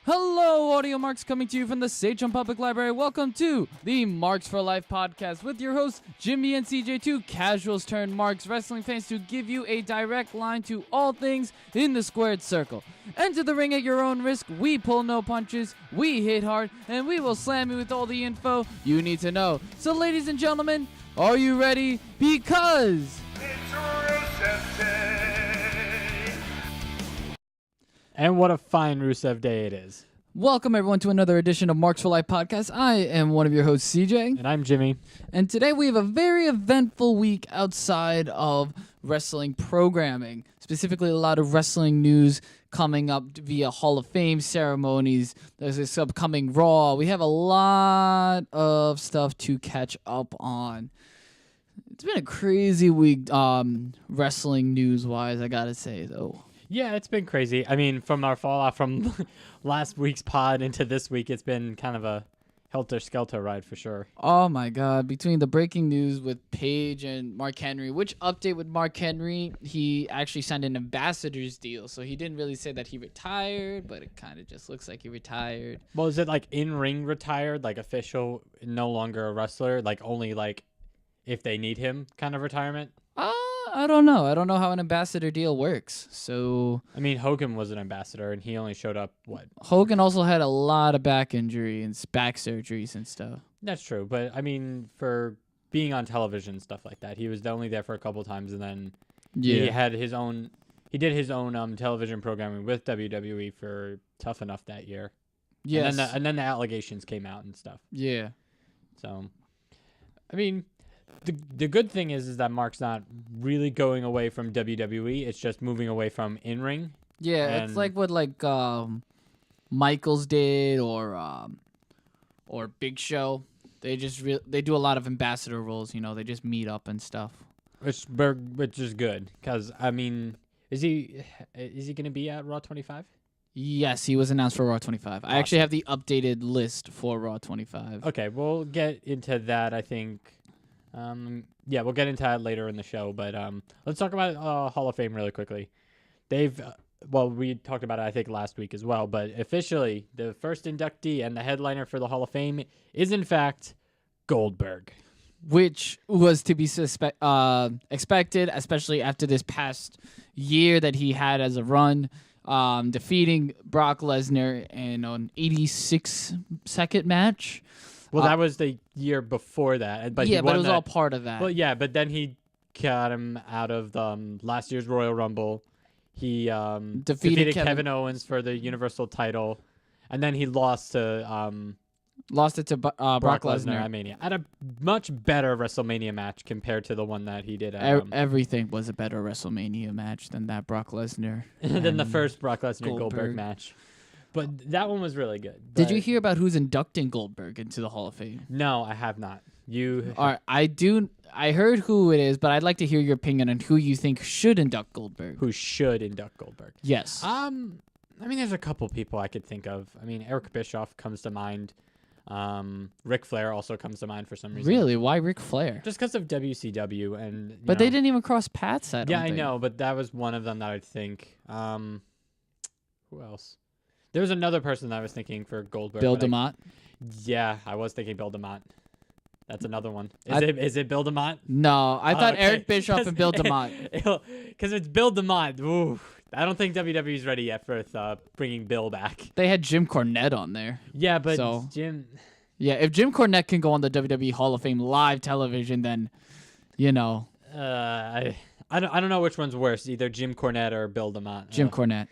Hello, Audio Marks coming to you from the Sachem Public Library. Welcome to the Marks for Life podcast with your hosts, Jimmy and CJ, two casuals turned Marks wrestling fans to give you a direct line to all things in the squared circle. Enter the ring at your own risk. We pull no punches, we hit hard, and we will slam you with all the info you need to know. So, ladies and gentlemen, are you ready? Because It's Rusev Day. And what a fine Rusev Day it is. welcome everyone to another edition of Marks for Life podcast. I am one of your hosts, CJ. And I'm Jimmy. And today we have a very eventful week outside of wrestling programming. Specifically, a lot of wrestling news coming up via Hall of Fame ceremonies. There's this upcoming Raw. We have a lot of stuff to catch up on. It's been a crazy week wrestling news-wise, I gotta say, though. Yeah, it's been crazy. I mean, from our fallout from last week's pod into this week, it's been kind of a helter-skelter ride for sure. Oh my God! Between the breaking news with Paige and Mark Henry, which update with Mark Henry? He actually signed an ambassador's deal, so he didn't really say that he retired, but it kind of just looks like he retired. Well, is it like in-ring retired, like official, no longer a wrestler, like only like if they need him kind of retirement? I don't know. I don't know how an ambassador deal works. So I mean, Hogan was an ambassador, and he only showed up, what? Hogan also had a lot of back injury and back surgeries and stuff. That's true, but I mean, for being on television, stuff like that, he was only there for a couple times, and then he had his own. He did his own television programming with WWE for Tough Enough that year. Yes. And then the allegations came out and stuff. Yeah. So, I mean, the good thing is that Mark's not really going away from WWE. It's just moving away from in-ring. Yeah, it's like what Michaels did or Big Show. They just they do a lot of ambassador roles. You know, they just meet up and stuff. Which is good because I mean, is he gonna be at Raw 25? Yes, he was announced for Raw 25. Awesome. I actually have the updated list for Raw 25. Okay, we'll get into that. I think. Yeah, we'll get into that later in the show. But let's talk about Hall of Fame really quickly. They've we talked about it I think last week as well. But officially, the first inductee and the headliner for the Hall of Fame is in fact Goldberg. Which was to be expected, especially after this past year that he had as a run, defeating Brock Lesnar in an 86-second match. Well, that was the year before that. But yeah, but it was all part of that. Well, yeah, but then he got him out of last year's Royal Rumble. He defeated Kevin Owens for the Universal title, and then he lost to Brock Lesnar at Mania. At a much better WrestleMania match compared to the one that he did at everything was a better WrestleMania match than that Brock Lesnar than the first Brock Lesnar Goldberg match. But that one was really good. Did you hear about who's inducting Goldberg into the Hall of Fame? No, I have not. All right, I heard who it is, but I'd like to hear your opinion on who you think should induct Goldberg. Who should induct Goldberg? Yes. I mean, there's a couple people I could think of. I mean, Eric Bischoff comes to mind. Ric Flair also comes to mind for some reason. Really? Why Ric Flair? Just because of WCW and. But they didn't even cross paths. I know, but that was one of them that I'd think. Who else? There was another person that I was thinking for Goldberg. Bill DeMott? Yeah, I was thinking Bill DeMott. That's another one. Is it Bill DeMott? No, I thought Eric Bischoff and Bill DeMott. Because it's Bill DeMott. Ooh, I don't think WWE's ready yet for bringing Bill back. They had Jim Cornette on there. Yeah, but Jim... Yeah, if Jim Cornette can go on the WWE Hall of Fame live television, then, you know... I don't know which one's worse, either Jim Cornette or Bill DeMott. Jim Cornette.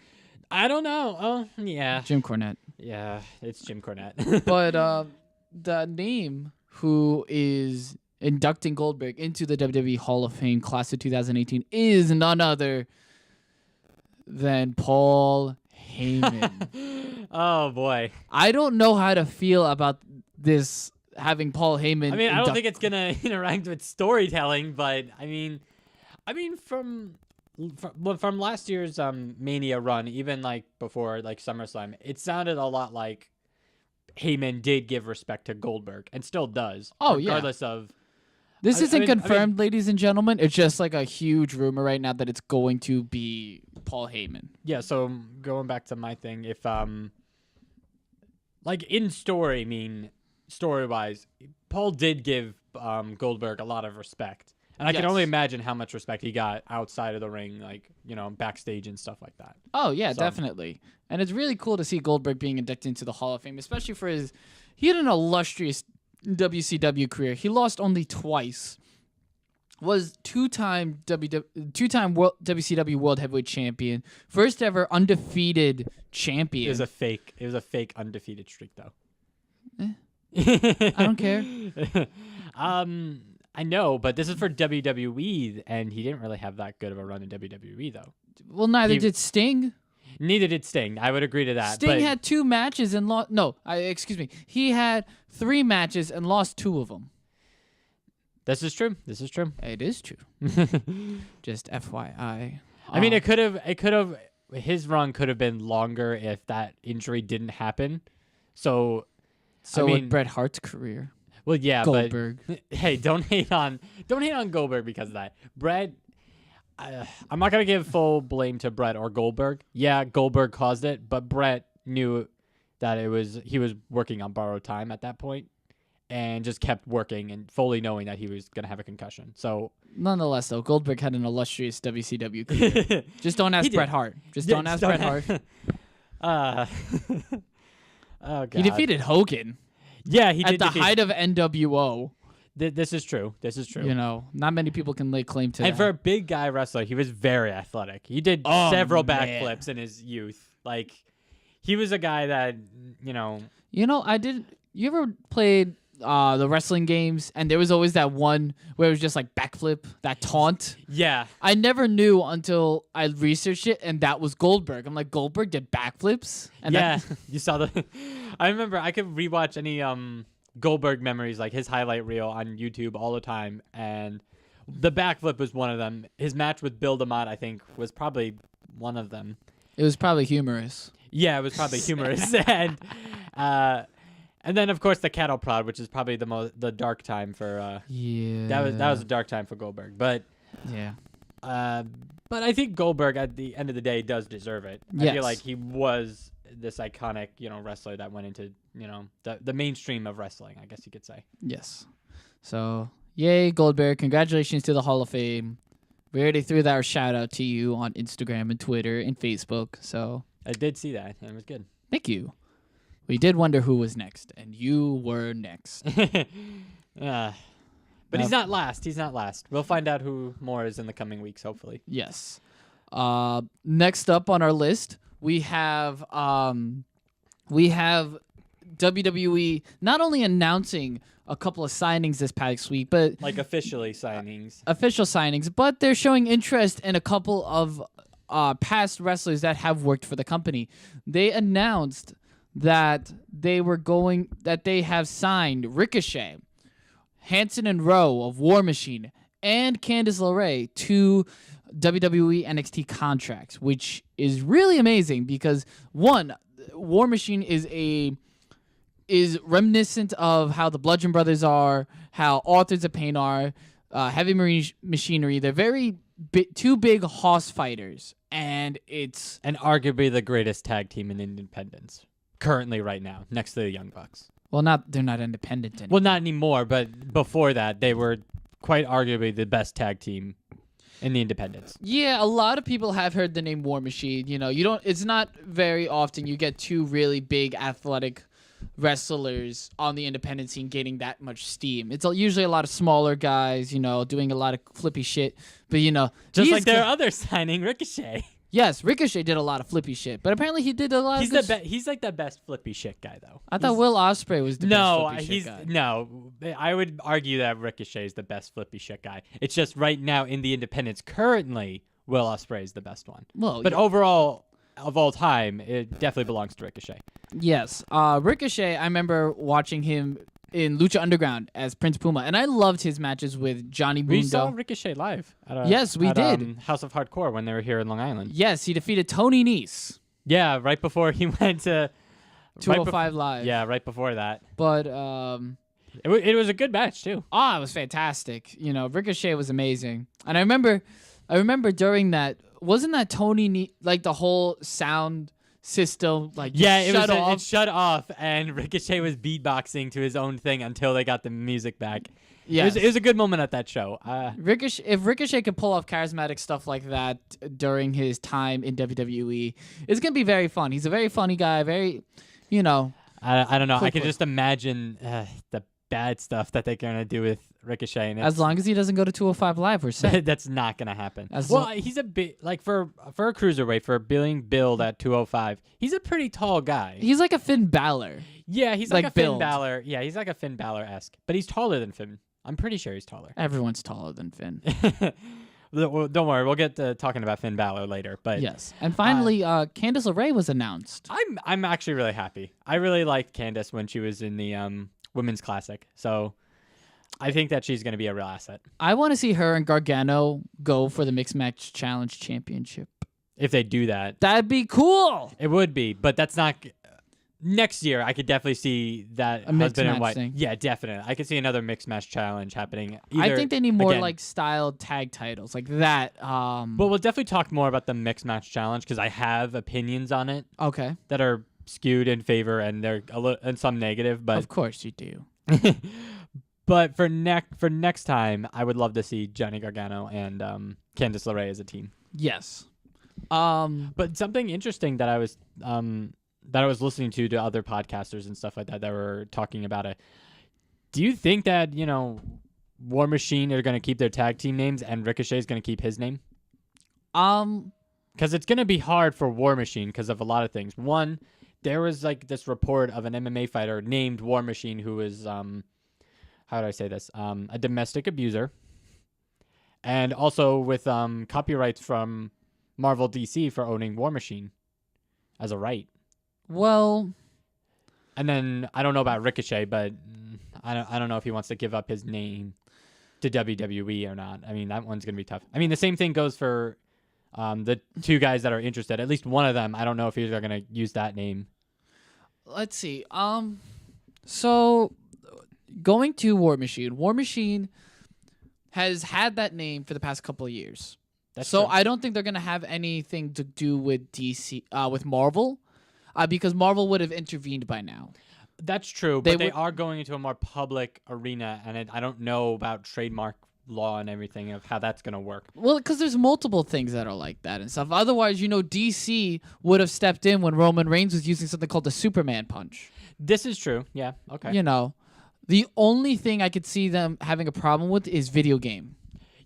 I don't know. Oh, yeah. Jim Cornette. Yeah, it's Jim Cornette. But the name who is inducting Goldberg into the WWE Hall of Fame class of 2018 is none other than Paul Heyman. Oh, boy. I don't know how to feel about this, having Paul Heyman. I mean, I don't think it's going to interact with storytelling, but I mean from last year's Mania run, even like before like SummerSlam, it sounded a lot like Heyman did give respect to Goldberg and still does. Oh, regardless of. This isn't confirmed, ladies and gentlemen. It's just like a huge rumor right now that it's going to be Paul Heyman. Yeah, so going back to my thing, if like in story-wise, Paul did give Goldberg a lot of respect. And I can Yes. only imagine how much respect he got outside of the ring, like, backstage and stuff like that. Oh yeah, So- definitely. And it's really cool to see Goldberg being inducted into the Hall of Fame, especially for he had an illustrious WCW career. He lost only twice. Was two-time WCW World Heavyweight Champion, first ever undefeated champion. It was a fake undefeated streak though. I don't care. I know, but this is for WWE, and he didn't really have that good of a run in WWE though. Well, neither He- did Sting. Neither did Sting. I would agree to that. Sting but had 2 matches and lost. No, excuse me. He had 3 matches and lost 2 of them. this is true. This is true. It is true. Just FYI. I mean, it could have. His run could have been longer if that injury didn't happen. So, so I mean, with Bret Hart's career, well, yeah, Goldberg. but hey, don't hate on Goldberg because of that. Bret, I'm not gonna give full blame to Bret or Goldberg. Yeah, Goldberg caused it, but Bret knew that he was working on borrowed time at that point, and just kept working and fully knowing that he was gonna have a concussion. So, Nonetheless, though, Goldberg had an illustrious WCW career. Just don't ask He did. Bret Hart. Just don't ask Bret Hart. Oh god. He defeated Hogan Yeah, he at did the defeat- height of NWO. This is true. This is true. You know, not many people can lay claim to And that. for a big guy wrestler, he was very athletic. He did Oh, several man. backflips in his youth. Like, he was a guy that, You know, you ever played the wrestling games and there was always that one where it was just like backflip, that taunt? yeah. I never knew until I researched it, and that was Goldberg. I'm like, Goldberg did backflips? And Yeah. that- You saw the... I remember I could rewatch any Goldberg memories, like his highlight reel on YouTube all the time, and the backflip was one of them. His match with Bill DeMott, I think, was probably one of them. it was probably humorous. Yeah, it was probably humorous. And then, of course, the cattle prod, which is probably the dark time for... Yeah. That was a dark time for Goldberg, but Yeah. but I think Goldberg at the end of the day does deserve it. I Yes. feel like he was this iconic, wrestler that went into, the mainstream of wrestling, I guess you could say. Yes. So, yay, Goldberg. Congratulations to the Hall of Fame. We already threw that shout out to you on Instagram and Twitter and Facebook. So, I did see that, and it was good. thank you. We did wonder who was next, and you were next. But he's not last. He's not last. We'll find out who more is in the coming weeks, hopefully. Yes. Next up on our list, we have WWE not only announcing a couple of signings this past week, but Like officially signings. official signings, but they're showing interest in a couple of past wrestlers that have worked for the company. They announced that they have signed Ricochet, Hanson and Rowe of War Machine, and Candice LeRae to WWE NXT contracts, which is really amazing because one, War Machine is reminiscent of how the Bludgeon Brothers are, how Authors of Pain are, Heavy Machinery. They're very two big hoss fighters, and it's And arguably the greatest tag team in independence. Currently, right now, next to the Young Bucks. they're not independent anymore. Well, not anymore, but before that, they were quite arguably the best tag team in the independents. Yeah, a lot of people have heard the name War Machine. It's not very often you get two really big athletic wrestlers on the independent scene getting that much steam. It's usually a lot of smaller guys, doing a lot of flippy shit. But Just these like their guys- other signing, Ricochet. Yes, Ricochet did a lot of flippy shit, but apparently he did a lot He's of the good he's like the best flippy shit guy though. I thought Will Ospreay was the No, best flippy he's shit guy. no. I would argue that Ricochet is the best flippy shit guy. It's just right now in the independents currently, Will Ospreay is the best one. Well, But overall, of all time, it definitely belongs to Ricochet. yes. Ricochet, I remember watching him in Lucha Underground as Prince Puma, and I loved his matches with Johnny We saw Mundo. Ricochet live. At Yes, we did. House of Hardcore when they were here in Long Island. Yes, he defeated Tony Nese, Yeah, right before he went to 205 Live. Yeah, right before that. But It was a good match too. it was fantastic. Ricochet was amazing. And I remember during that wasn't that Tony like the whole sound system like Yeah, it shut was. off? It shut off, and Ricochet was beatboxing to his own thing until they got the music back. Yes. It was a good moment at that show. Ricochet, if Ricochet could pull off charismatic stuff like that during his time in WWE, it's gonna be very fun. He's a very funny guy. Very, you know. I don't know. I Cool. can just imagine the bad stuff that they're gonna do with Ricochet. And As long as he doesn't go to 205 Live, we're set. that's not gonna happen. As Well, lo- he's a bit like for a cruiserweight for being billed at 205. He's a pretty tall guy. He's like a Finn Balor. Yeah, he's like like a Finn build. Balor. Yeah, he's like a Finn Balor-esque, but he's taller than Finn. I'm pretty sure he's taller. Everyone's taller than Finn. Don't worry, we'll get to talking about Finn Balor later. But Yes. And finally, Candice LeRae was announced. I'm actually really happy. I really liked Candice when she was in the Women's Classic, so I think that she's going to be a real asset I want to see her and Gargano go for the Mixed Match Challenge Championship. if they do that. That'd be cool. It would be, but that's not. Next year, I could definitely see that A mixed husband and match wife. thing. Yeah, definitely. I could see another mixed match challenge happening. I either- think they need more again- like styled tag titles like that. But we'll definitely talk more about the mixed match challenge because I have opinions on it Okay. that are skewed in favor and they're and some negative. But Of course you do. but for next time, I would love to see Johnny Gargano and Candice LeRae as a team. Yes. But something interesting that I was listening to other podcasters and stuff like that were talking about it. Do you think that War Machine are going to keep their tag team names and Ricochet is going to keep his name? Because it's going to be hard for War Machine because of a lot of things. One, there was like this report of an MMA fighter named War Machine who was how do I say this? A domestic abuser, and also with copyrights from Marvel DC for owning War Machine as a right. Well, And then I don't know about Ricochet, but I don't know if he wants to give up his name to WWE or not. I mean, that one's gonna be tough. I mean, the same thing goes for the two guys that are interested. At least one of them, I don't know if he's gonna use that name. let's see. So going to War Machine has had that name for the past couple of years. That's So true. I don't think they're gonna have anything to do with DC, with Marvel, because Marvel would have intervened by now. That's true, They but they would- are going into a more public arena, and I don't know about trademark law and everything of how that's gonna work. Well, because there's multiple things that are like that and stuff. Otherwise, DC would have stepped in when Roman Reigns was using something called the Superman Punch. This is true. Yeah. Okay. The only thing I could see them having a problem with is video game.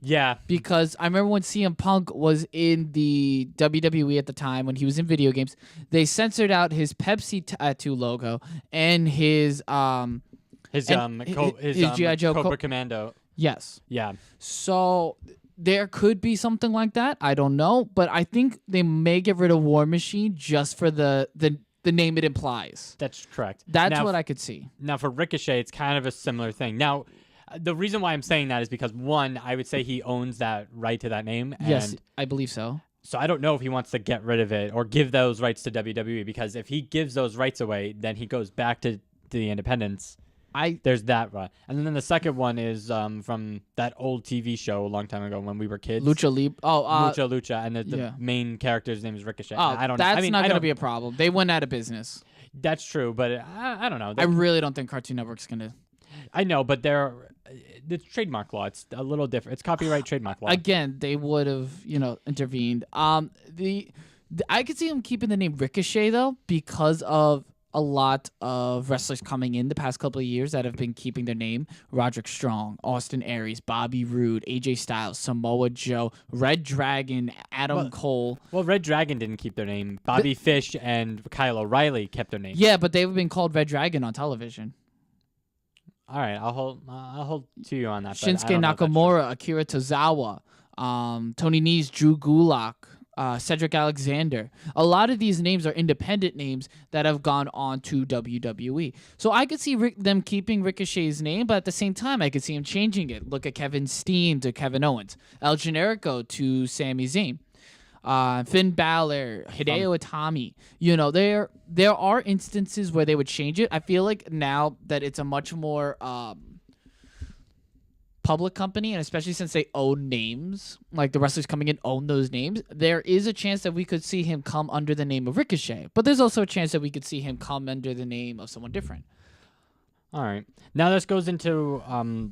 Yeah. Because I remember when CM Punk was in the WWE at the time, when he was in video games, they censored out his Pepsi tattoo logo and his His his G.I. Joe Cobra Commando. yes. Yeah. So there could be something like that. I don't know, but I think they may get rid of War Machine just for the name it implies. That's correct. That's Now, what I could see. Now, for Ricochet, it's kind of a similar thing. Now, the reason why I'm saying that is because, one, I would say he owns that right to that name. Yes, And I believe so. so I don't know if he wants to get rid of it or give those rights to WWE, because if he gives those rights away, then he goes back to the independents. There's that one. And then the second one is from that old TV show a long time ago when we were kids. Lucha Libre. Lucha, and the yeah. main character's name is Ricochet. Oh, I don't know. that's I mean, not I going to don't- be a problem. They went out of business. That's true, but I don't know. I really don't think Cartoon Network's going to. I know, but it's trademark law. It's a little different. It's copyright trademark law. Again, they would have, intervened. I could see him keeping the name Ricochet though, because of a lot of wrestlers coming in the past couple of years that have been keeping their name. Roderick Strong, Austin Aries, Bobby Roode, AJ Styles, Samoa Joe, Red Dragon, Adam Cole. Well, Red Dragon didn't keep their name. Bobby Fish and Kyle O'Reilly kept their name. Yeah, but they've been called Red Dragon on television. All right, I'll hold to you on that. but I Shinsuke don't know if that's true. Nakamura, Akira Tozawa, Tony Nese, Drew Gulak, Cedric Alexander. A lot of these names are independent names that have gone on to WWE. So I could see them keeping Ricochet's name, but at the same time, I could see him changing it. Look at Kevin Steen to Kevin Owens, El Generico to Sami Zayn, Finn Balor, Hideo Itami. There are instances where they would change it. I feel like now that it's a much more public company, and especially since they own names, like the wrestlers coming in own those names, there is a chance that we could see him come under the name of Ricochet. But there's also a chance that we could see him come under the name of someone different. All right. Now this goes into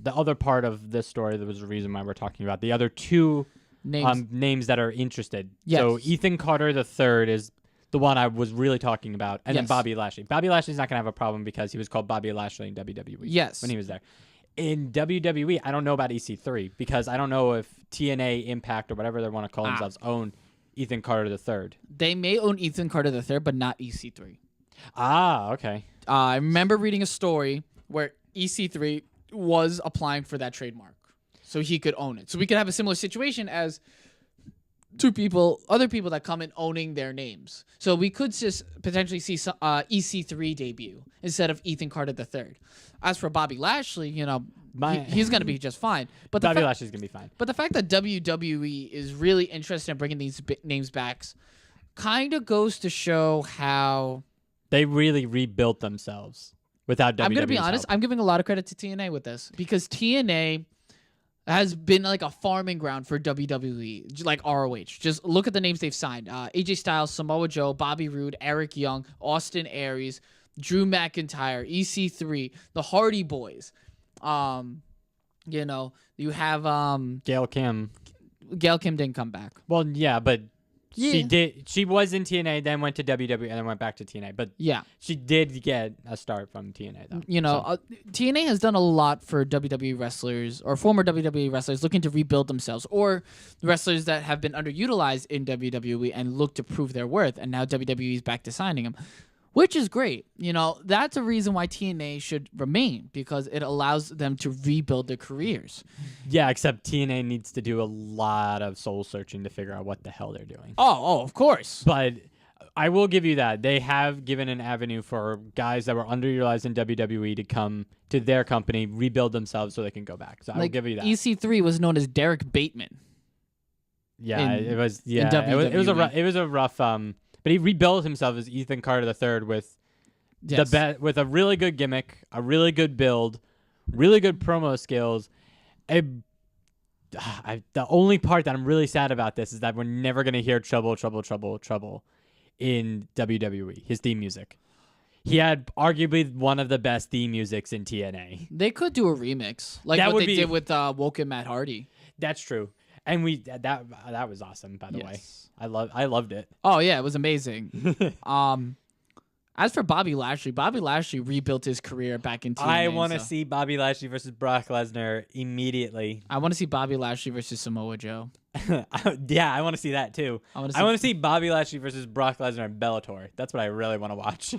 the other part of this story. That was the reason why we're talking about the other two names that are interested. Yes. So Ethan Carter III is the one I was really talking about, and then Yes. Bobby Lashley. Bobby Lashley's not gonna have a problem because he was called Bobby Lashley in WWE. Yes. When he was there. In WWE, I don't know about EC3 because I don't know if TNA, Impact, or whatever they want to call themselves own Ethan Carter III. They may own Ethan Carter III, but not EC3. Ah, okay. I remember reading a story where EC3 was applying for that trademark, so he could own it. So we could have a similar situation as other people that come in owning their names. So we could just potentially see some, EC3 debut instead of Ethan Carter III. As for Bobby Lashley, he's going to be just fine. But Bobby Lashley's going to be fine. But the fact that WWE is really interested in bringing these names back kind of goes to show how they really rebuilt themselves without WWE. I'm going to be honest. Help. I'm giving a lot of credit to TNA with this because TNA has been like a farming ground for WWE, like ROH. Just look at the names they've signed. AJ Styles, Samoa Joe, Bobby Roode, Eric Young, Austin Aries, Drew McIntyre, EC3, the Hardy Boys. You have Gail Kim. Gail Kim didn't come back. Well, yeah, but Yeah. she did. She was in TNA, then went to WWE, and then went back to TNA. But Yeah. she did get a start from TNA, though. TNA has done a lot for WWE wrestlers or former WWE wrestlers looking to rebuild themselves, or wrestlers that have been underutilized in WWE and look to prove their worth. And now WWE is back to signing them, which is great. That's a reason why TNA should remain, because it allows them to rebuild their careers. Yeah, except TNA needs to do a lot of soul searching to figure out what the hell they're doing. Oh, of course. But I will give you that. They have given an avenue for guys that were underutilized in WWE to come to their company, rebuild themselves so they can go back. So I will give you that. EC3 was known as Derek Bateman. Yeah, in- it was. in Yeah, it was WWE. it was a rough. But he rebuilt himself as Ethan Carter III with Yes. with a really good gimmick, a really good build, really good promo skills. The only part that I'm really sad about this is that we're never gonna hear "Trouble, Trouble, Trouble, Trouble" in WWE. His theme music. He had arguably one of the best theme musics in TNA. They could do a remix, like That what would they be- did with Woke and Matt Hardy. That's true, and that was awesome. By the way, Yes. I loved it. Oh yeah, it was amazing. As for Bobby Lashley rebuilt his career back in TNA. I want to so- see Bobby Lashley versus Brock Lesnar immediately. I want to see Bobby Lashley versus Samoa Joe. Yeah, I want to see that too. I want to I see. want to see Bobby Lashley versus Brock Lesnar in Bellator. That's what I really want to watch.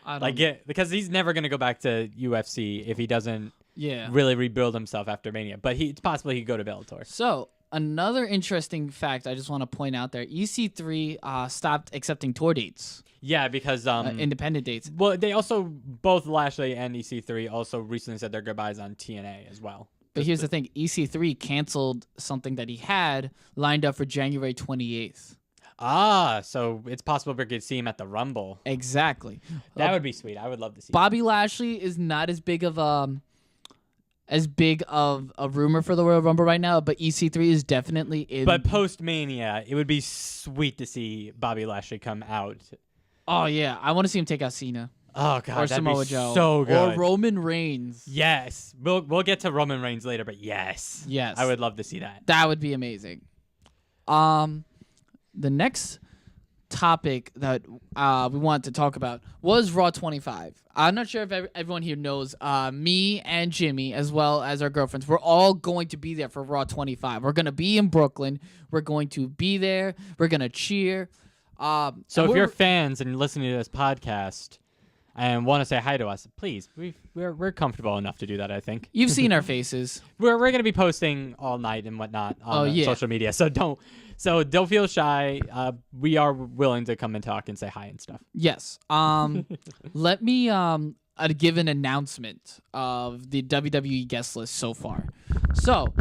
I don't- Because he's never going to go back to UFC if he doesn't yeah. really rebuild himself after Mania. But it's possible he could go to Bellator. So another interesting fact I just want to point out there: EC3 stopped accepting tour dates, Yeah, because independent dates. well, they also both Lashley and EC3 also recently said their goodbyes on TNA as well. But here's the thing: EC3 canceled something that he had lined up for January 28th. Ah, so it's possible we could see him at the Rumble. Exactly. That would be sweet. I would love to see. Bobby Lashley is not as big of a rumor for the Royal Rumble right now, but EC3 is definitely in. But post Mania, it would be sweet to see Bobby Lashley come out. Oh yeah, I want to see him take out Cena Oh god, or that'd Samoa be Joe so good. or Roman Reigns. Yes, we'll get to Roman Reigns later, but yes, Yes, I would love to see that. That would be amazing. The next topic that we wanted to talk about was Raw 25. I'm not sure if everyone here knows. Me and Jimmy, as well as our girlfriends, we're all going to be there for Raw 25. We're going to be in Brooklyn. We're going to be there. We're going to cheer. So if you're fans and listening to this podcast and want to say hi to us, please, we're comfortable enough to do that. I think You've seen our faces. we're going to be posting all night and whatnot on social media, so don't feel shy. We are willing to come and talk and say hi and stuff. Yes. Let me give an announcement of the WWE guest list so far. So,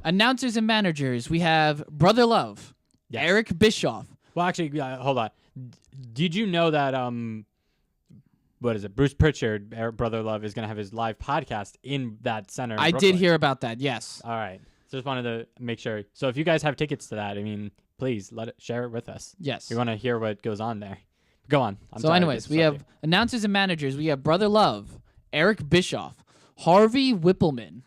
announcers and managers, we have Brother Love, Yes. Eric Bischoff. Well, actually, hold on. Did you know that what is it? Bruce Pritchard, Brother Love, is going to have his live podcast in that center. In I did Brooklyn. hear about that. Yes. All right. So just wanted to make sure. So if you guys have tickets to that, I mean, please share it with us. Yes. We want to hear what goes on there. Go on. So anyways, we have announcers and managers. We have Brother Love, Eric Bischoff, Harvey Whippleman.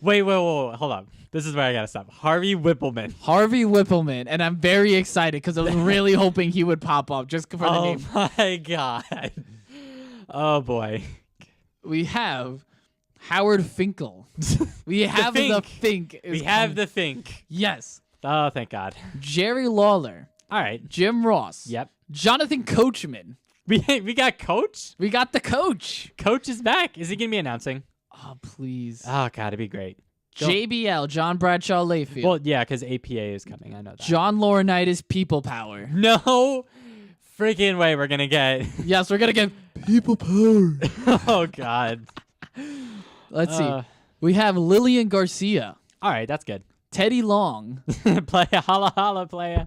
Wait, hold on. This is where I gotta stop. Harvey Whippleman. Harvey Whippleman, and I'm very excited because I was really hoping he would pop up just for the Oh name. my god. Oh boy. We have Howard Finkel. We have the Fink. We have the Think. Yes. Oh, thank God. Jerry Lawler, All right. Jim Ross. Yep. Jonathan Coachman. We got Coach. We got the coach. Coach is back. Is he gonna be announcing? Oh, please. Oh God, it'd be great. JBL, John Bradshaw Layfield. Well, yeah, because APA is coming. I know that. John Laurinaitis, People Power. No freaking way we're gonna get. Yes, we're going to get People Power. Oh God. Let's see. We have Lillian Garcia, All right, that's good. Teddy Long. Playa, holla, holla, playa.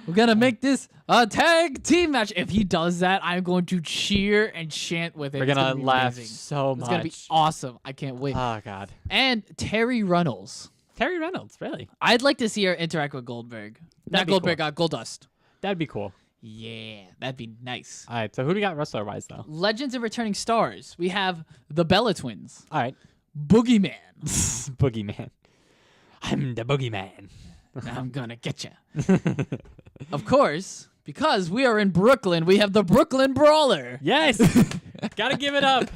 We're going to make this a tag team match. If he does that, I'm going to cheer and chant with it. We're It's gonna be laugh amazing. so much. It's going to be awesome. I can't wait. Oh God. And Terry Runnels. Terry Reynolds, really? I'd like to see her interact with Goldberg. Not That'd be Goldberg, cool. Goldust. That'd be cool. Yeah, that'd be nice. All right, so who do we got wrestler wise though? Legends of Returning Stars. We have the Bella Twins. All right. Boogeyman. Boogeyman. I'm the boogeyman. I'm gonna get you. Of course, because we are in Brooklyn, we have the Brooklyn Brawler. Yes. Gotta give it up.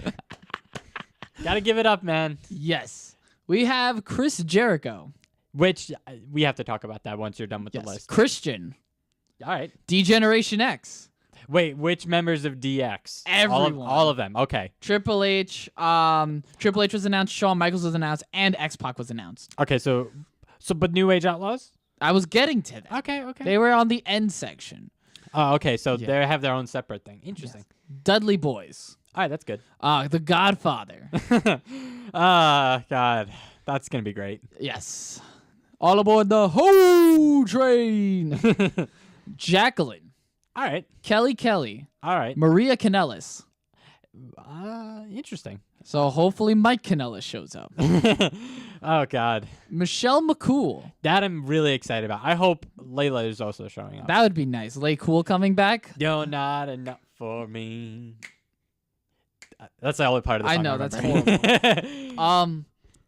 Gotta give it up, man. Yes. We have Chris Jericho. Which we have to talk about that once you're done with Yes. the list. Christian. All right. D-Generation X. Wait, which members of DX? Everyone. All of them. Okay. Triple H. Triple H was announced. Shawn Michaels was announced, and X-Pac was announced. Okay. So, but New Age Outlaws. I was getting to that. Okay. Okay. They were on the end section. Oh, okay. So Yeah. they have their own separate thing. Interesting. Dudley Boys. All right, that's good. The Godfather. God, that's gonna be great. Yes. All aboard the Ho Train. Jacqueline. All right. Kelly. All right. Maria Kanellis. Interesting. So hopefully Mike Kanellis shows up. Oh God, Michelle McCool. that I'm really excited about. I hope Layla is also showing up. That would be nice. Lay Cool coming back. You're not enough for me. That's the only part of the I song know, that's horrible.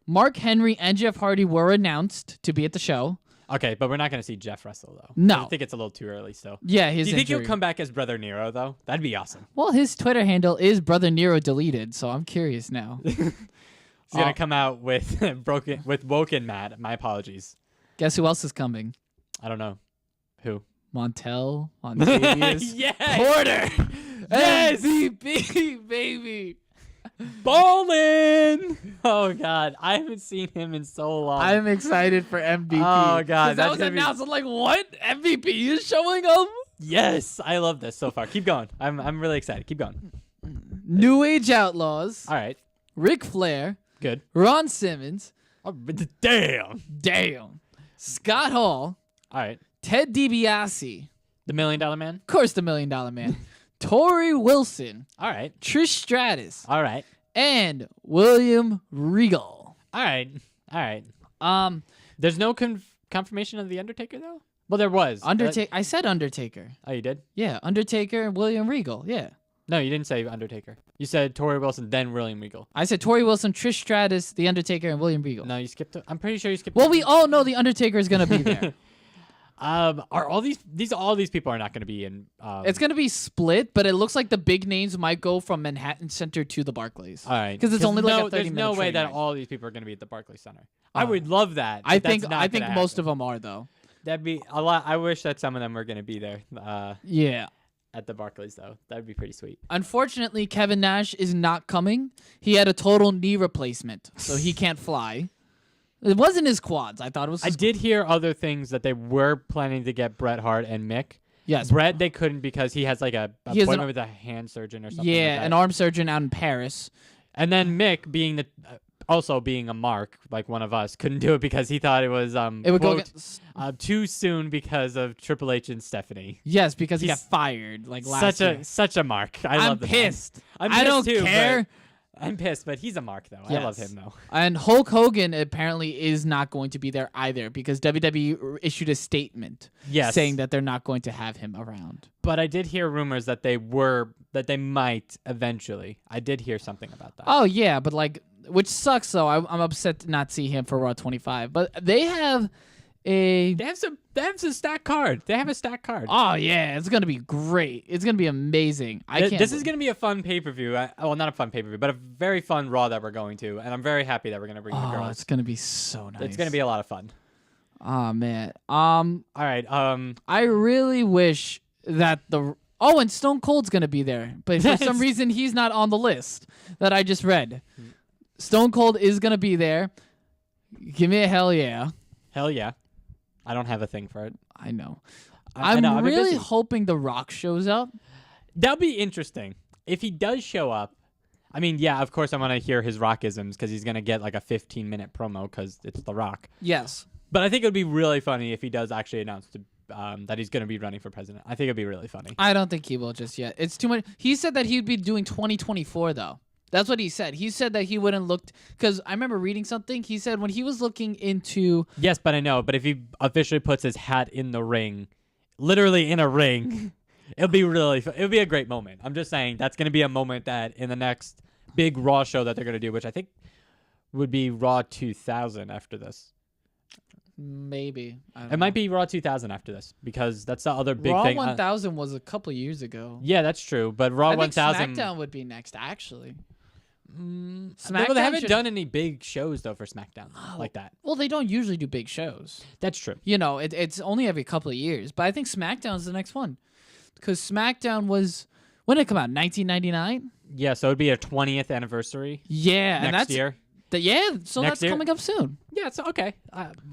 Mark Henry and Jeff Hardy were announced to be at the show. Okay, but we're not gonna see Jeff wrestle though. No. I think it's a little too early still. Yeah, his Do you think injury. he'll come back as Brother Nero though? That'd be awesome. Well, his Twitter handle is Brother Nero deleted, so I'm curious now. He's gonna come out with Woken Matt. My apologies. Guess who else is coming? I don't know. Who? Montel, Montavious, Yes! Porter. Yes! MVP, baby. Ballin'! Oh God, I haven't seen him in so long. I'm excited for MVP. Oh, God, 'Cause that that's was gonna be- announced. I'm like, what? MVP is showing up? Yes, I love this so far. Keep going. I'm really excited. Keep going. New Age Outlaws, All right, Ric Flair, good. Ron Simmons, Oh, but damn. Scott Hall, All right, Ted DiBiase, the $1 Million Man. of course, the $1 Million Man, Tori Wilson, All right, Trish Stratus, all right, and William Regal. all right. There's no confirmation of the Undertaker though. Well, there was. I said Undertaker. Oh, you did? Yeah, Undertaker and William Regal. Yeah. No, you didn't say Undertaker. You said Tori Wilson, then William Regal. I said Tori Wilson, Trish Stratus, The Undertaker, and William Regal. No, you skipped. I'm pretty sure you skipped. Well, we all know The Undertaker is going to be there. Are all these people are not going to be in? It's going to be split, but it looks like the big names might go from Manhattan Center to the Barclays. all right, Because it's only like a 30-minute There's no way train that ride. all these people are going to be at the Barclays Center. I would love that. I but that's think not gonna most happen. of them are, though. That'd be a lot. I wish that some of them were going to be there Yeah. at the Barclays though. That'd be pretty sweet. Unfortunately, Kevin Nash is not coming. He had a total knee replacement, so he can't fly. It wasn't his quads. I thought it was I his did hear other things that they were planning to get Bret Hart and Mick. Yes. Brett they couldn't because he has like a He has an- appointment with a hand surgeon or something. Yeah, like that. an arm surgeon out in Paris. And then Mick being the also being a mark, like one of us, couldn't do it because he thought it was It would go quote, against, too soon because of Triple H and Stephanie. yes, because he got He's fired like last year. Such a mark. I I'm love the man. pissed. I'm I pissed don't too, care. but I'm pissed, but he's a mark though. I love Yes. him though. And Hulk Hogan apparently is not going to be there either because WWE issued a statement Yes. saying that they're not going to have him around. But I did hear rumors that they might eventually. I did hear something about that. Oh yeah, but like, which sucks though. I'm upset to not see him for Raw 25. But they have a. They have some stack card. They have a stack card. Oh yeah, it's gonna be great. It's gonna be amazing. I can't. This is going to be a fun pay-per-view. Well, not a fun pay-per-view, but a very fun Raw that we're going to, and I'm very happy that we're going to bring the Oh, girls. it's gonna be so nice. It's going to be a lot of fun. Oh man. All right. I really wish that the. Oh, and Stone Cold's gonna be there, but for some reason he's not on the list that I just read. Stone Cold is gonna be there. Give me a hell yeah. Hell yeah. I don't have a thing for it. I know. I I'm know, I've been really busy. hoping The Rock shows up. That'll be interesting. If he does show up, I mean, yeah, of course I want to hear his Rockisms because he's going to get like a 15-minute promo because it's The Rock. Yes. But I think it would be really funny if he does actually announce that he's going to be running for president. I think it'd be really funny. I don't think he will just yet. It's too much. He said that he'd be doing 2024 though. That's what he said. He said that he wouldn't look because I remember reading something. He said when he was looking into Yes, but I know. But if he officially puts his hat in the ring, literally in a ring, it'll be it'll be a great moment. I'm just saying that's going to be a moment that in the next big Raw show that they're going to do, which I think would be Raw 2000 after this. maybe I don't It might know. be Raw 2000 after this because that's the other big Raw thing. 1000 was a couple years ago. Yeah, that's true. But Raw I think 1000. SmackDown would be next actually. Well, SmackDown they haven't should- done any big shows though for SmackDown like that. Well, they don't usually do big shows. That's true. You know, it's only every couple of years. But I think SmackDown's the next one because SmackDown was when did it come out? 1999. Yeah, so it'd be a 20th anniversary Yeah, and next that's year. So Next that's year? coming up soon. Yeah, it's okay.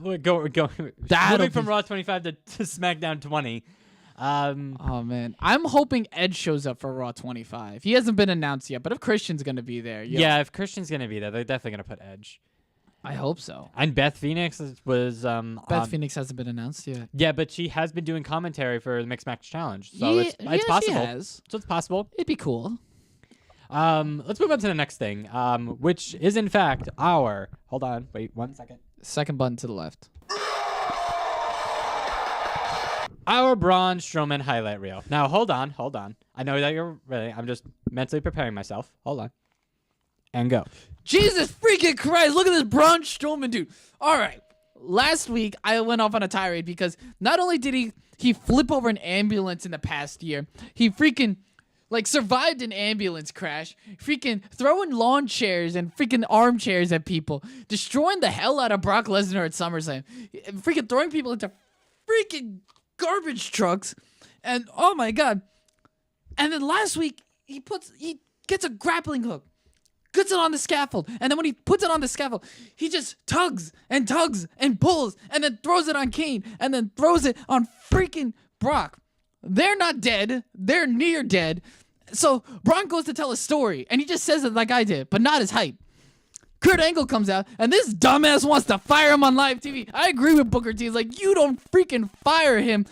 We're moving That'll from be- Raw 25 to SmackDown 20. Oh man, I'm hoping Edge shows up for Raw 25. He hasn't been announced yet, but if Christian's gonna be there, Yeah, if Christian's gonna be there, they're definitely gonna put Edge. I hope so. And Beth Phoenix was Beth Phoenix hasn't been announced yet. Yeah, but she has been doing commentary for the Mixed Match Challenge, so it's she possible. has. So it's possible. It'd be cool. Let's move on to the next thing, which is in fact our. Hold on, wait 1 second. Second button to the left. Our Braun Strowman highlight reel. Now, hold on. I know that you're ready. I'm just mentally preparing myself. Hold on. And go. Jesus freaking Christ! Look at this Braun Strowman dude. All right, last week I went off on a tirade because not only did he flip over an ambulance in the past year, he freaking like survived an ambulance crash, freaking throwing lawn chairs and freaking armchairs at people, destroying the hell out of Brock Lesnar at SummerSlam, freaking throwing people into freaking garbage trucks, and oh my god. And then last week he gets a grappling hook, puts it on the scaffold, and then when he puts it on the scaffold, he just tugs and pulls, and then throws it on Kane, and then throws it on freaking Brock. They're not dead. They're near dead. So Braun goes to tell a story, and he just says it like I did, but not as hype. Kurt Angle comes out, and this dumbass wants to fire him on live TV. I agree with Booker T. It's like, you don't freaking fire him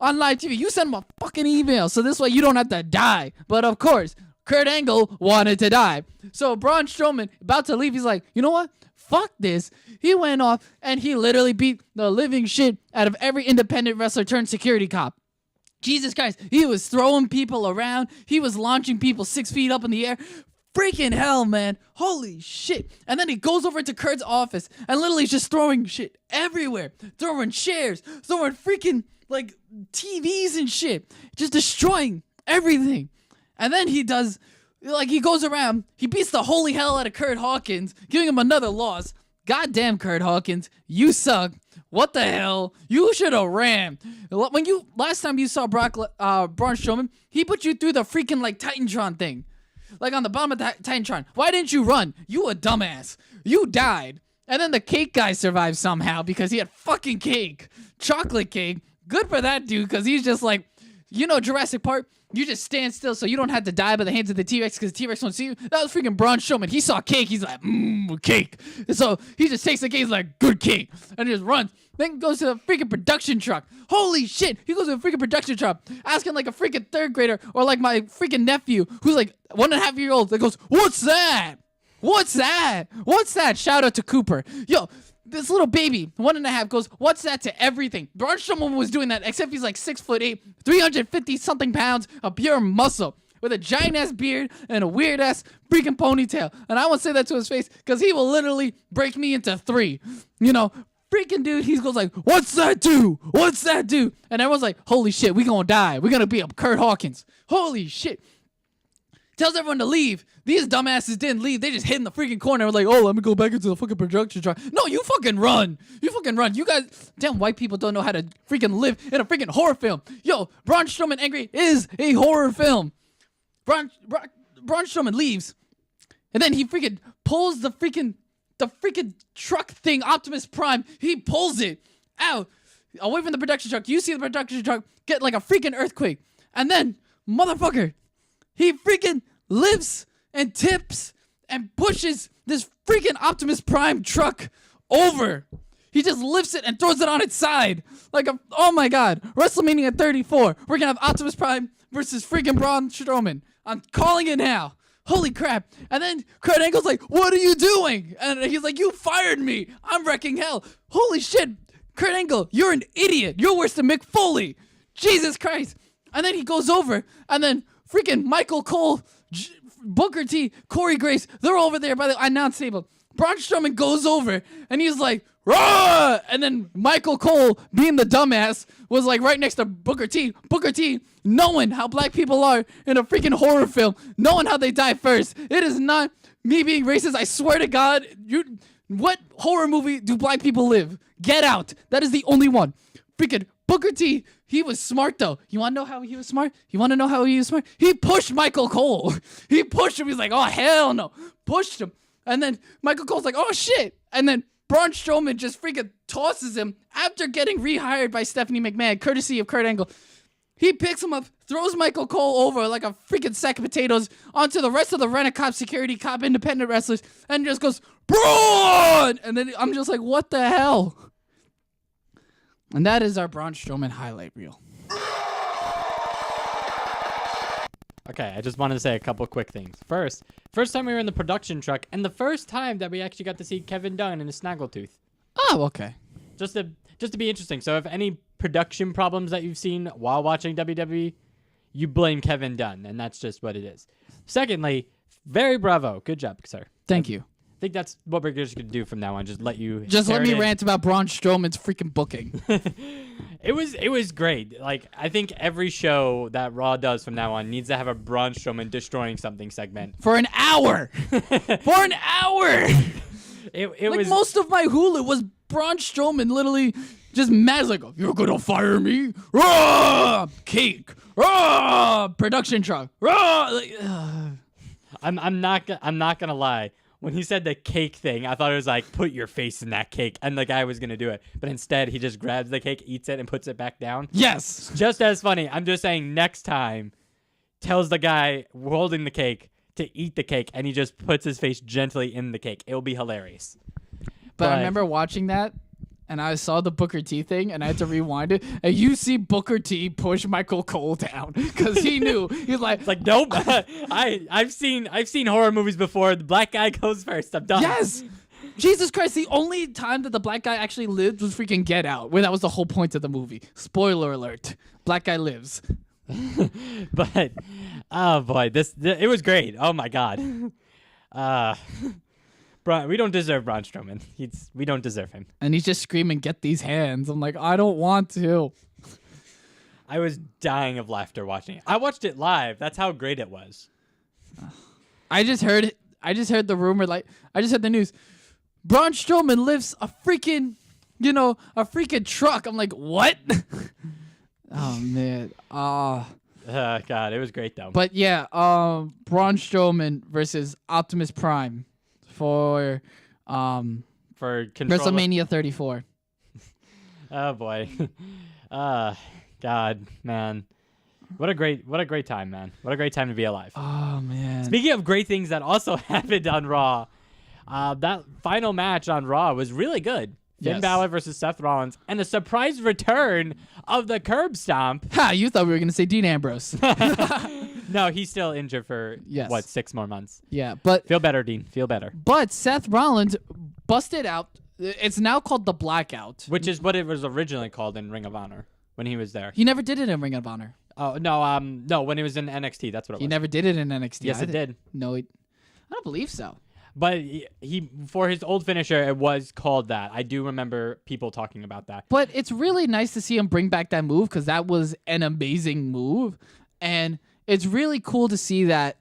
on live TV. You send him a fucking email, so this way you don't have to die. But of course, Kurt Angle wanted to die. So Braun Strowman, about to leave, he's like, you know what? Fuck this. He went off, and he literally beat the living shit out of every independent wrestler turned security cop. Jesus Christ, he was throwing people around. He was launching people 6 feet up in the air. Freaking hell, man. Holy shit. And then he goes over to Kurt's office and literally just throwing shit everywhere. Throwing chairs, throwing freaking, like, TVs and shit. Just destroying everything. And then he does, like, he goes around, he beats the holy hell out of Kurt Hawkins, giving him another loss. Goddamn, Kurt Hawkins, you suck. What the hell? You should have ran. When last time you saw Braun Strowman, he put you through the freaking, like, Titantron thing. Like on the bottom of the Titantron. Why didn't you run? You a dumbass. You died. And then the cake guy survived somehow because he had fucking cake. Chocolate cake. Good for that dude because he's just like, You know Jurassic Park? You just stand still so you don't have to die by the hands of the T-Rex because the T-Rex won't see you. That was freaking Braun Strowman. He saw cake. He's like, cake. And so he just takes the cake. He's like, good cake. And he just runs. Then goes to the freaking production truck. Holy shit. He goes to a freaking production truck asking like a freaking third grader or like my freaking nephew who's like 1.5-year-old that goes, what's that? What's that? What's that? Shout out to Cooper. Yo, this little baby, 1.5, goes, what's that to everything? Braun Strowman was doing that, except he's like 6'8", 350 something pounds of pure muscle with a giant ass beard and a weird ass freaking ponytail. And I won't say that to his face because he will literally break me into 3. You know, freaking dude, he goes like, what's that do? What's that do? And everyone's like, holy shit, we gonna die. We're gonna be a Kurt Hawkins. Holy shit. Tells everyone to leave. These dumbasses didn't leave. They just hid in the freaking corner. We're like, oh, let me go back into the fucking production truck. No, you fucking run. You fucking run. You guys, damn white people don't know how to freaking live in a freaking horror film. Yo, Braun Strowman Angry is a horror film. Braun Strowman leaves. And then he freaking pulls the freaking truck thing, Optimus Prime. He pulls it out away from the production truck. You see the production truck get like a freaking earthquake. And then, motherfucker, he freaking lifts and tips and pushes this freaking Optimus Prime truck over. He just lifts it and throws it on its side. Like, oh my God. WrestleMania 34. We're going to have Optimus Prime versus freaking Braun Strowman. I'm calling it now. Holy crap. And then Kurt Angle's like, what are you doing? And he's like, you fired me. I'm wrecking hell. Holy shit. Kurt Angle, you're an idiot. You're worse than Mick Foley. Jesus Christ. And then he goes over and then freaking Michael Cole, Booker T, Corey Grace, they're over there by the announce table. Braun Strowman goes over and he's like, rah! And then Michael Cole, being the dumbass, was like right next to Booker T. Booker T, knowing how black people are in a freaking horror film, knowing how they die first. It is not me being racist. I swear to God, what horror movie do black people live? Get Out. That is the only one. Freaking Booker T, he was smart though. You want to know how he was smart? You want to know how he was smart? He pushed Michael Cole. He pushed him. He's like, oh, hell no. Pushed him. And then Michael Cole's like, oh, shit. And then Braun Strowman just freaking tosses him after getting rehired by Stephanie McMahon, courtesy of Kurt Angle. He picks him up, throws Michael Cole over like a freaking sack of potatoes onto the rest of the Rent-A-Cop, Security Cop, independent wrestlers, and just goes, Braun! And then I'm just like, what the hell? And that is our Braun Strowman highlight reel. Okay, I just wanted to say a couple quick things. First time we were in the production truck, and the first time that we actually got to see Kevin Dunn in a snaggletooth. Oh, okay. Just to be interesting. So if any production problems that you've seen while watching WWE, you blame Kevin Dunn, and that's just what it is. Secondly, very bravo. Good job, sir. Thank you. I think that's what we're just going to do from now on. Just let you... Just let me rant about Braun Strowman's freaking booking. It was great. Like, I think every show that Raw does from now on needs to have a Braun Strowman destroying something segment. For an hour! For an hour! It like was... most of my Hulu was Braun Strowman literally just mad, like, you're gonna fire me? Raw! Cake! Raw! Production truck! Raw! Like, I'm not gonna lie. When he said the cake thing, I thought it was like, put your face in that cake, and the guy was gonna do it. But instead, he just grabs the cake, eats it, and puts it back down. yes! Just as funny. I'm just saying, next time, tells the guy holding the cake to eat the cake, and he just puts his face gently in the cake. It'll be hilarious. But I remember watching that, and I saw the Booker T thing, and I had to rewind it, and you see Booker T push Michael Cole down, because he knew. He's like, It's like, nope. I've seen horror movies before. The black guy goes first. I'm done. yes! Jesus Christ, the only time that the black guy actually lived was freaking Get Out, where that was the whole point of the movie. Spoiler alert. Black guy lives. But, oh boy, it was great. Oh my God. We don't deserve Braun Strowman. We don't deserve him. And he's just screaming, get these hands. I'm like, I don't want to. I was dying of laughter watching it. I watched it live. That's how great it was. I just heard the rumor, like, I just heard the news. Braun Strowman lifts a freaking truck. I'm like, what? Oh, man. God, it was great, though. But yeah, Braun Strowman versus Optimus Prime for WrestleMania 34. Oh boy. God, man. What a great time, man. What a great time to be alive. Oh man. Speaking of great things that also happened on Raw, that final match on Raw was really good. Finn Yes. Balor versus Seth Rollins, and a surprise return of the curb stomp. Ha! You thought we were gonna say Dean Ambrose. No, he's still injured for Yes. 6 more months. Yeah, but Feel better, Dean. Feel better. Seth Rollins busted out. It's now called the Blackout. Which is what it was originally called in Ring of Honor when he was there. He never did it in Ring of Honor. Oh no, when he was in NXT, that's what it He was. never did it in NXT. Yes, it did. No, I don't believe so. But he for his old finisher, it was called that. I do remember people talking about that. But it's really nice to see him bring back that move because that was an amazing move, and it's really cool to see that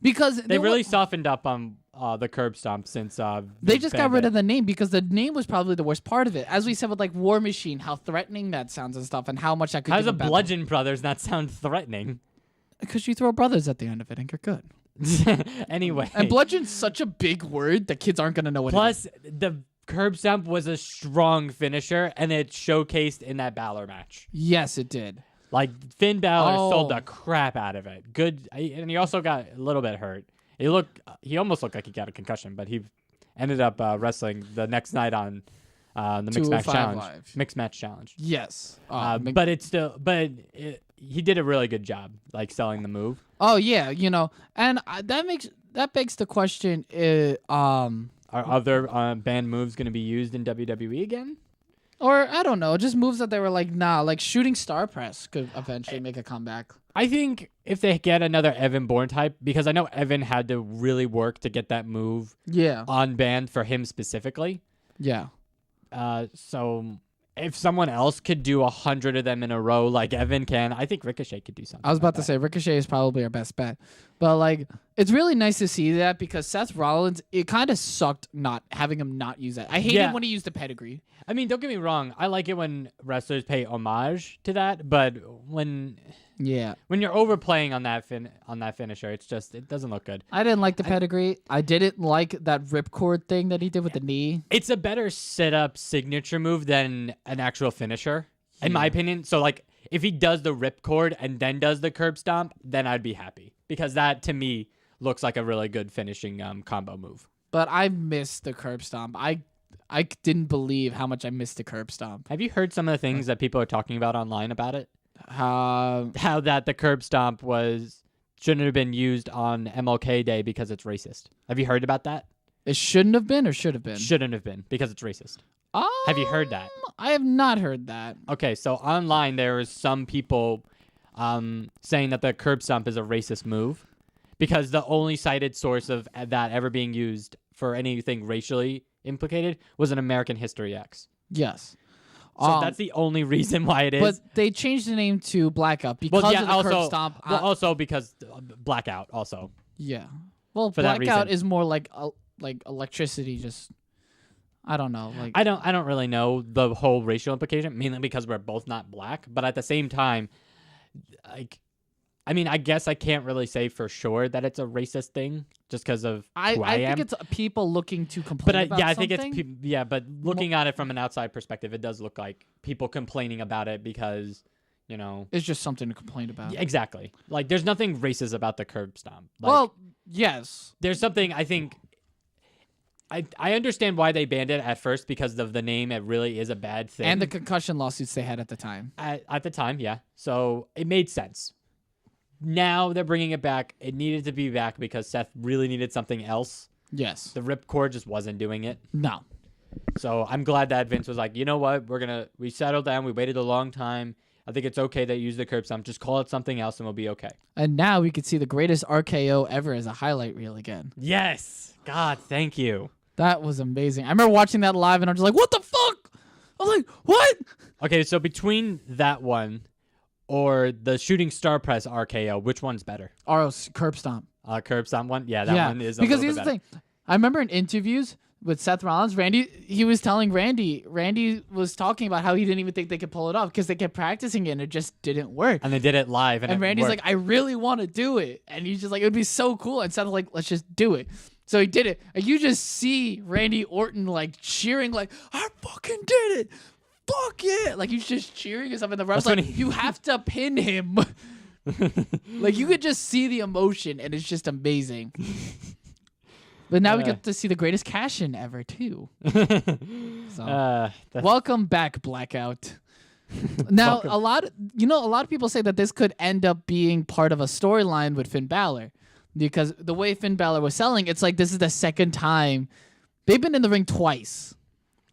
because They really softened up on the curb stomp since they just got rid of the name because the name was probably the worst part of it. As we said with like War Machine, how threatening that sounds and stuff, and how much that could. How does give a him bad- Bludgeon Brothers not sound threatening? Because you throw brothers at the end of it and you're good. Anyway, And bludgeon's such a big word that kids aren't gonna know what. plus the curb stomp was a strong finisher, and it showcased in that Balor match. Yes, it did. Like Finn Balor sold Oh. the crap out of it. Good, and he also got a little bit hurt. He almost looked like he got a concussion, but he ended up wrestling the next night on the Mixed Match 205 Challenge. Live. Mixed Match Challenge. Yes. He did a really good job, like selling the move. Oh yeah, and that begs the question: Are other banned moves going to be used in WWE again? or I don't know, just moves that they were like, nah, like shooting star press could eventually make a comeback. I think if they get another Evan Bourne type, because I know Evan had to really work to get that move Yeah, unbanned for him specifically. yeah. So if someone else could do 100 of them in a row like Evan can, I think Ricochet could do something. I was like about to that. say Ricochet is probably our best bet, but like it's really nice to see that because Seth Rollins, it kind of sucked not having him not use that. I hate Yeah. him when he used the pedigree. I mean, don't get me wrong. I like it when wrestlers pay homage to that, but when Yeah, you're overplaying on that finisher, it doesn't look good. I didn't like the pedigree. I didn't like that ripcord thing that he did with the knee. It's a better setup signature move than an actual finisher, in my opinion. So, like, if he does the ripcord and then does the curb stomp, then I'd be happy because that to me looks like a really good finishing combo move. But I missed the curb stomp. I didn't believe how much I missed the curb stomp. Have you heard some of the things that people are talking about online about it? Uh, How that the curb stomp shouldn't have been used on MLK Day because it's racist. Have you heard about that? it shouldn't have been or should have been. Shouldn't have been because it's racist. Have you heard that? I have not heard that. Okay, so online there is some people saying that the curb stomp is a racist move because the only cited source of that ever being used for anything racially implicated was an American History X. Yes. So that's the only reason why it is. But they changed the name to Blackout because of the curb stomp. Also because blackout also. Yeah. Well, For that Blackout reason. is more like electricity. Just I don't know. Like I don't really know the whole racial implication, mainly because we're both not black. But at the same time, like, I mean, I guess I can't really say for sure that it's a racist thing just because of who I am. think it's people looking to complain But about I think something. it's but looking at it from an outside perspective, it does look like people complaining about it because, It's just something to complain about. yeah, exactly. Like there's nothing racist about the curb stomp. Like, Well, yes. there's something I think. I understand why they banned it at first because of the name. It really is a bad thing. And the concussion lawsuits they had at the time. At the time, yeah. So it made sense. Now they're bringing it back. It needed to be back because Seth really needed something else. Yes. The ripcord just wasn't doing it. No. So I'm glad that Vince was like, you know what? We settled down. We waited a long time. I think it's okay that you use the curb stomp. Just call it something else and we'll be okay. And now we could see the greatest RKO ever as a highlight reel again. Yes. God, thank you. That was amazing. I remember watching that live and I'm just like, what the fuck? I was like, what? Okay, so between that one or the shooting star press RKO, which one's better? Curb stomp. Curb stomp one? Yeah, that one is a because little here's bit the thing. I remember in interviews with Seth Rollins, he was telling Randy was talking about how he didn't even think they could pull it off because they kept practicing it and it just didn't work. And they did it live. And Randy's worked. like, I really want to do it. And he's just like, it would be so cool. And Seth was like, let's just do it. So he did it. And you just see Randy Orton like cheering like, I fucking did it. Fuck yeah. Like he's just cheering and stuff. And the ref's That's when like, you have to pin him. Like, you could just see the emotion, and it's just amazing. But now we get to see the greatest cash-in ever, too. So, welcome back, Blackout. Now, a lot of people say that this could end up being part of a storyline with Finn Balor, because the way Finn Balor was selling, it's like this is the second time they've been in the ring twice,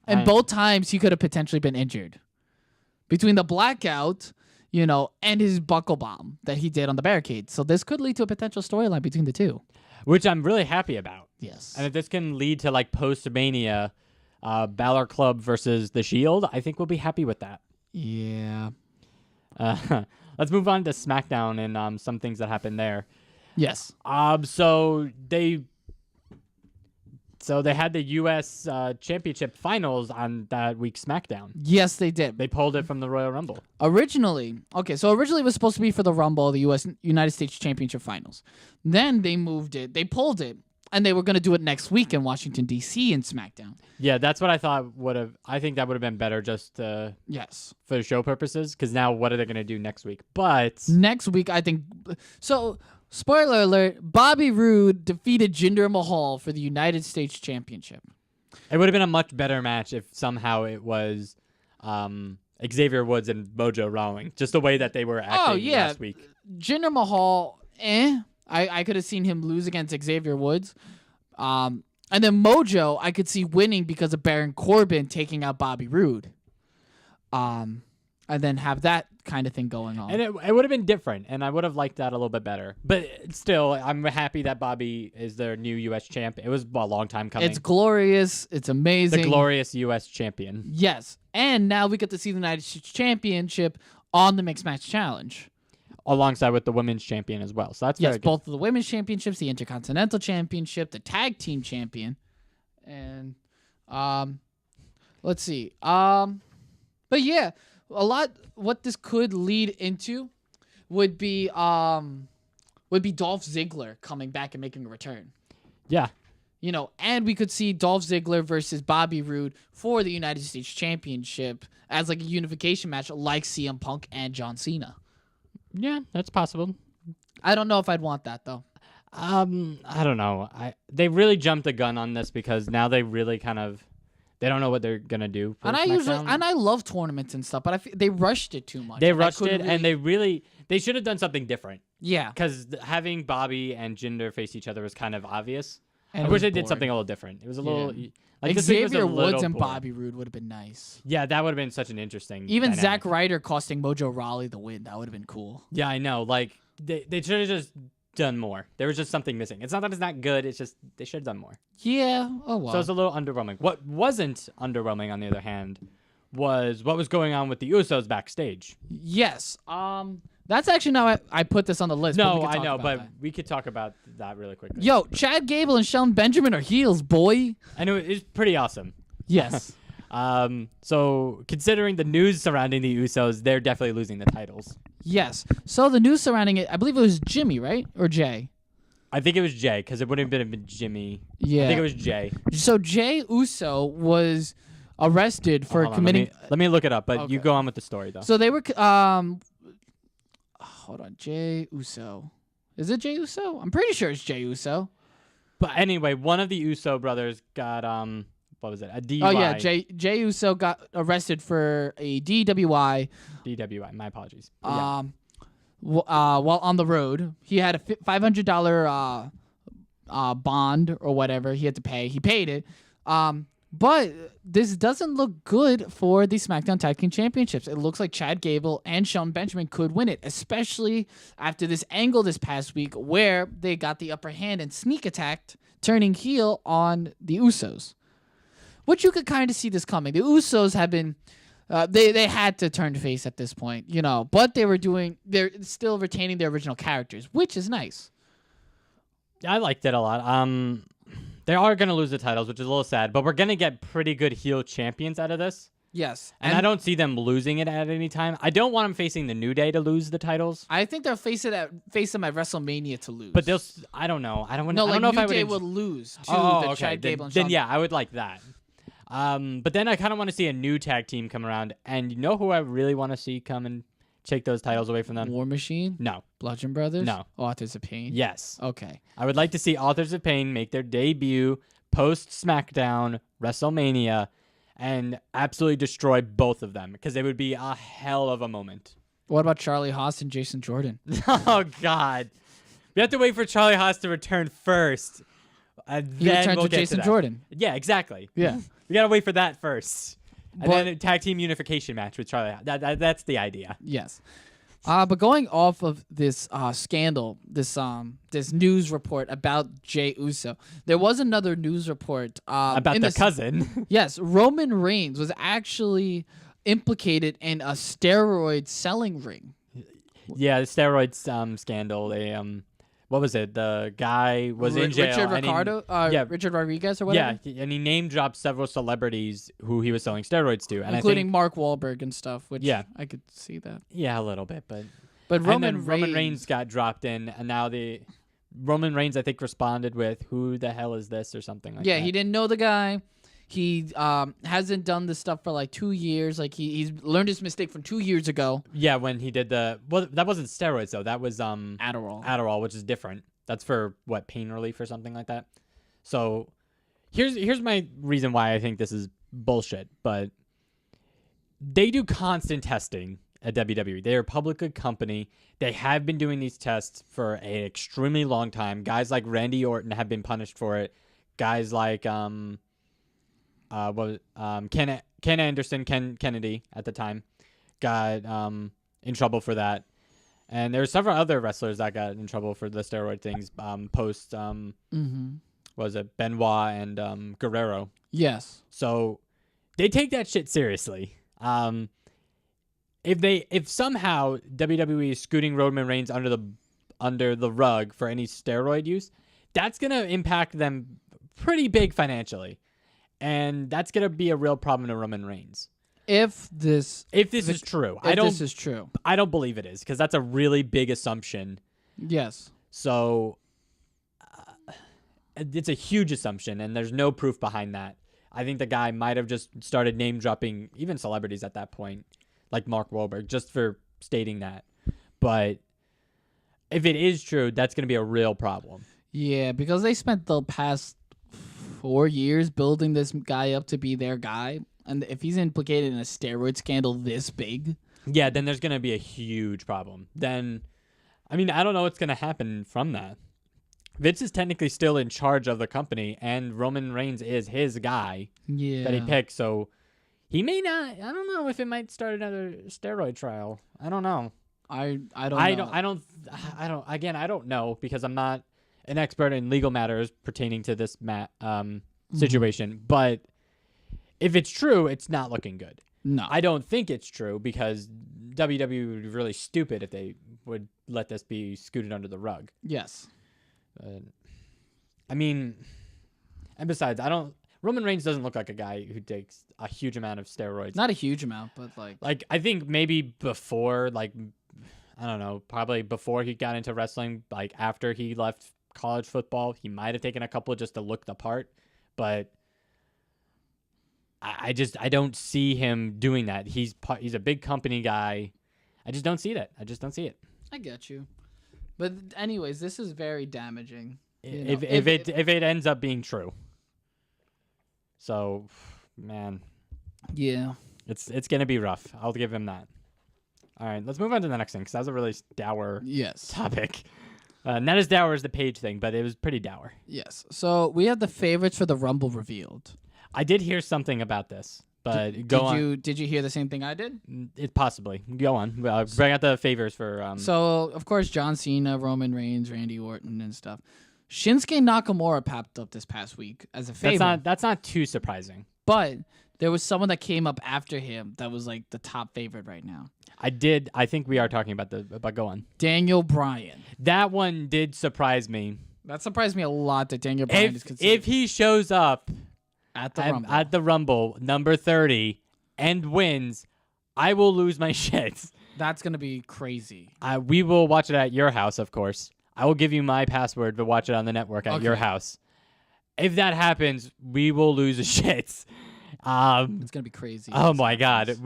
and both times he could have potentially been injured. Between the Blackout, and his buckle bomb that he did on the barricade, so this could lead to a potential storyline between the two, which I'm really happy about. Yes, and if this can lead to like post-Mania, Balor Club versus the Shield, I think we'll be happy with that. Yeah. Let's move on to SmackDown and some things that happened there. Yes. So they had the U.S. Championship Finals on that week's SmackDown. Yes, they did. They pulled it from the Royal Rumble. Originally it was supposed to be for the Rumble, the United States Championship Finals. Then they moved it. They pulled it. And they were going to do it next week in Washington, D.C. in SmackDown. Yeah, that's what I thought I think that would have been better just yes, for show purposes, because now what are they going to do next week? But next week, I think... So, spoiler alert, Bobby Roode defeated Jinder Mahal for the United States Championship. It would have been a much better match if somehow it was Xavier Woods and Mojo Rawlings, just the way that they were acting last week. Jinder Mahal, I could have seen him lose against Xavier Woods. And then Mojo, I could see winning because of Baron Corbin taking out Bobby Roode. And then have that kind of thing going on. And it would have been different, and I would have liked that a little bit better. But still, I'm happy that Bobby is their new U.S. champ. It was a long time coming. It's glorious. It's amazing. The glorious U.S. champion. Yes. And now we get to see the United States Championship on the Mixed Match Challenge. Alongside with the women's champion as well. So that's very good. Both of the women's championships, the Intercontinental Championship, the Tag Team Champion. And let's see. But yeah, what this could lead into would be Dolph Ziggler coming back and making a return. Yeah. And we could see Dolph Ziggler versus Bobby Roode for the United States Championship as like a unification match like CM Punk and John Cena. Yeah, that's possible. I don't know if I'd want that though. I don't know. They really jumped the gun on this because now they really they don't know what they're gonna do. And I love tournaments and stuff, but I feel they rushed it too much. They rushed it, and they should have done something different. Yeah, because having Bobby and Jinder face each other was kind of obvious. And I wish they did something a little different. It was a little like Xavier Woods and Bobby Roode would have been nice. Yeah, that would have been such an interesting. Even dynamic. Zack Ryder costing Mojo Rawley the win. That would have been cool. Yeah, I know. Like they should have just done more. There was just something missing. It's not that it's not good. It's just they should have done more. Yeah. Oh well. So it's a little underwhelming. What wasn't underwhelming, on the other hand, was what was going on with the Usos backstage. Yes. That's actually now I put this on the list. No, I know, but we could talk about that really quickly. Yo, Chad Gable and Shelton Benjamin are heels, boy. I know, it's pretty awesome. Yes. So considering the news surrounding the Usos, they're definitely losing the titles. Yes. So the news surrounding it, I believe it was Jimmy, right? Or Jay? I think it was Jay, because it wouldn't have been Jimmy. Yeah. I think it was Jay. So Jay Uso was arrested for committing... Let me look it up, but you go on with the story, though. So they were... hold on. Jay Uso. Is it Jay Uso? I'm pretty sure it's Jay Uso. But anyway, one of the Uso brothers got... what was it? A DUI. Oh, yeah. Jay Uso got arrested for a DWI. DWI. My apologies. While on the road. He had a $500 bond or whatever he had to pay. He paid it. But this doesn't look good for the SmackDown Tag Team Championships. It looks like Chad Gable and Shelton Benjamin could win it, especially after this angle this past week where they got the upper hand and sneak attacked, turning heel on the Usos. Which you could kind of see this coming. The Usos have been... they had to turn face at this point, but they're still retaining their original characters, which is nice. I liked it a lot. They are going to lose the titles, which is a little sad, but we're going to get pretty good heel champions out of this. Yes. And I don't see them losing it at any time. I don't want them facing the New Day to lose the titles. I think they'll face them at WrestleMania to lose. But I don't know. I don't know if New Day would lose to Chad Gable and Shawn. Then yeah, I would like that. But then I kind of want to see a new tag team come around, and you know who I really want to see come and take those titles away from them. War Machine, No. Bludgeon Brothers, No. Authors of Pain. Yes. Okay. I would like to see Authors of Pain make their debut post SmackDown WrestleMania and absolutely destroy both of them because it would be a hell of a moment. What about Charlie Haas and Jason Jordan? Oh, God. We have to wait for Charlie Haas to return first. And He then returned we'll to get Jason that. Jordan. Yeah, exactly. Yeah. We got to wait for that first. And But- then a tag team unification match with Charlie Haas. That's the idea. Yes. But going off of this scandal, this news report about Jey Uso, there was another news report About in the cousin. Yes, Roman Reigns was actually implicated in a steroid selling ring. Yeah, the steroids scandal. They what was it? The guy was in jail. Richard and he- Ricardo, yeah. Richard Rodriguez or whatever. Yeah, and he name dropped several celebrities who he was selling steroids to, and Including I think, Mark Wahlberg and stuff, which Yeah. I could see that. yeah, a little bit, but But Roman Reigns got dropped in, and now the Roman Reigns I think responded with "Who the hell is this?" or something like that. Yeah, he didn't know the guy. He hasn't done this stuff for like 2 years. Like he's learned his mistake from 2 years ago. Yeah, when he did the that wasn't steroids though. That was Adderall. which is different. That's for what, pain relief or something like that. So here's my reason why I think this is bullshit. But they do constant testing at WWE. They're a public company. They have been doing these tests for an extremely long time. Guys like Randy Orton have been punished for it. Guys like Ken Anderson, Ken Kennedy at the time got in trouble for that. And there were several other wrestlers that got in trouble for the steroid things post was it Benoit and Guerrero. Yes. So they take that shit seriously. If somehow WWE is scooting Roman Reigns under the rug for any steroid use, that's gonna impact them pretty big financially, and that's gonna be a real problem to Roman Reigns. If this is true, this is true. I don't believe it is because that's a really big assumption. Yes. So it's a huge assumption, and there's no proof behind that. I think the guy might have just started name dropping even celebrities at that point, like Mark Wahlberg, just for stating that. But if it is true, that's going to be a real problem. Yeah, because they spent the past 4 years building this guy up to be their guy, and if he's implicated in a steroid scandal this big, Yeah, then there's going to be a huge problem. Then, I mean, I don't know what's going to happen from that. Vince is technically still in charge of the company, and Roman Reigns is his guy yeah, that he picked, so he may not. I don't know if it might start another steroid trial. I don't know. I don't know. Again, I don't know because I'm not an expert in legal matters pertaining to this situation. But if it's true, it's not looking good. No, I don't think it's true because WWE would be really stupid if they would let this be scooted under the rug. yes. I mean, and besides, Roman Reigns doesn't look like a guy who takes a huge amount of steroids. Not a huge amount, but like I think maybe before, like, I don't know, probably before he got into wrestling, like after he left college football, he might have taken a couple just to look the part, but I don't see him doing that. He's a big company guy. I just don't see that. I just don't see it. I get you. But anyways, this is very damaging. you know. If it ends up being true. So, man, Yeah. it's gonna be rough. I'll give him that. All right, let's move on to the next thing because that was a really dour Yes. topic. Not as dour as the Page thing, but it was pretty dour. Yes. So we have the favorites for the Rumble revealed. I did hear something about this, but go on. Did you hear the same thing I did? It possibly go on. Bring out the favors for. So of course John Cena, Roman Reigns, Randy Orton, and stuff. Shinsuke Nakamura popped up this past week as a favorite. That's not too surprising. But there was someone that came up after him that was like the top favorite right now. I think we are talking about but go on. Daniel Bryan. That one did surprise me. That surprised me a lot that Daniel Bryan is considered If he shows up at the Rumble. at the Rumble, number 30, and wins, I will lose my shit. That's going to be crazy. We will watch it at your house, of course. I will give you my password to watch it on the network at your house. If that happens, we will lose a shit. It's going to be crazy. Oh my God.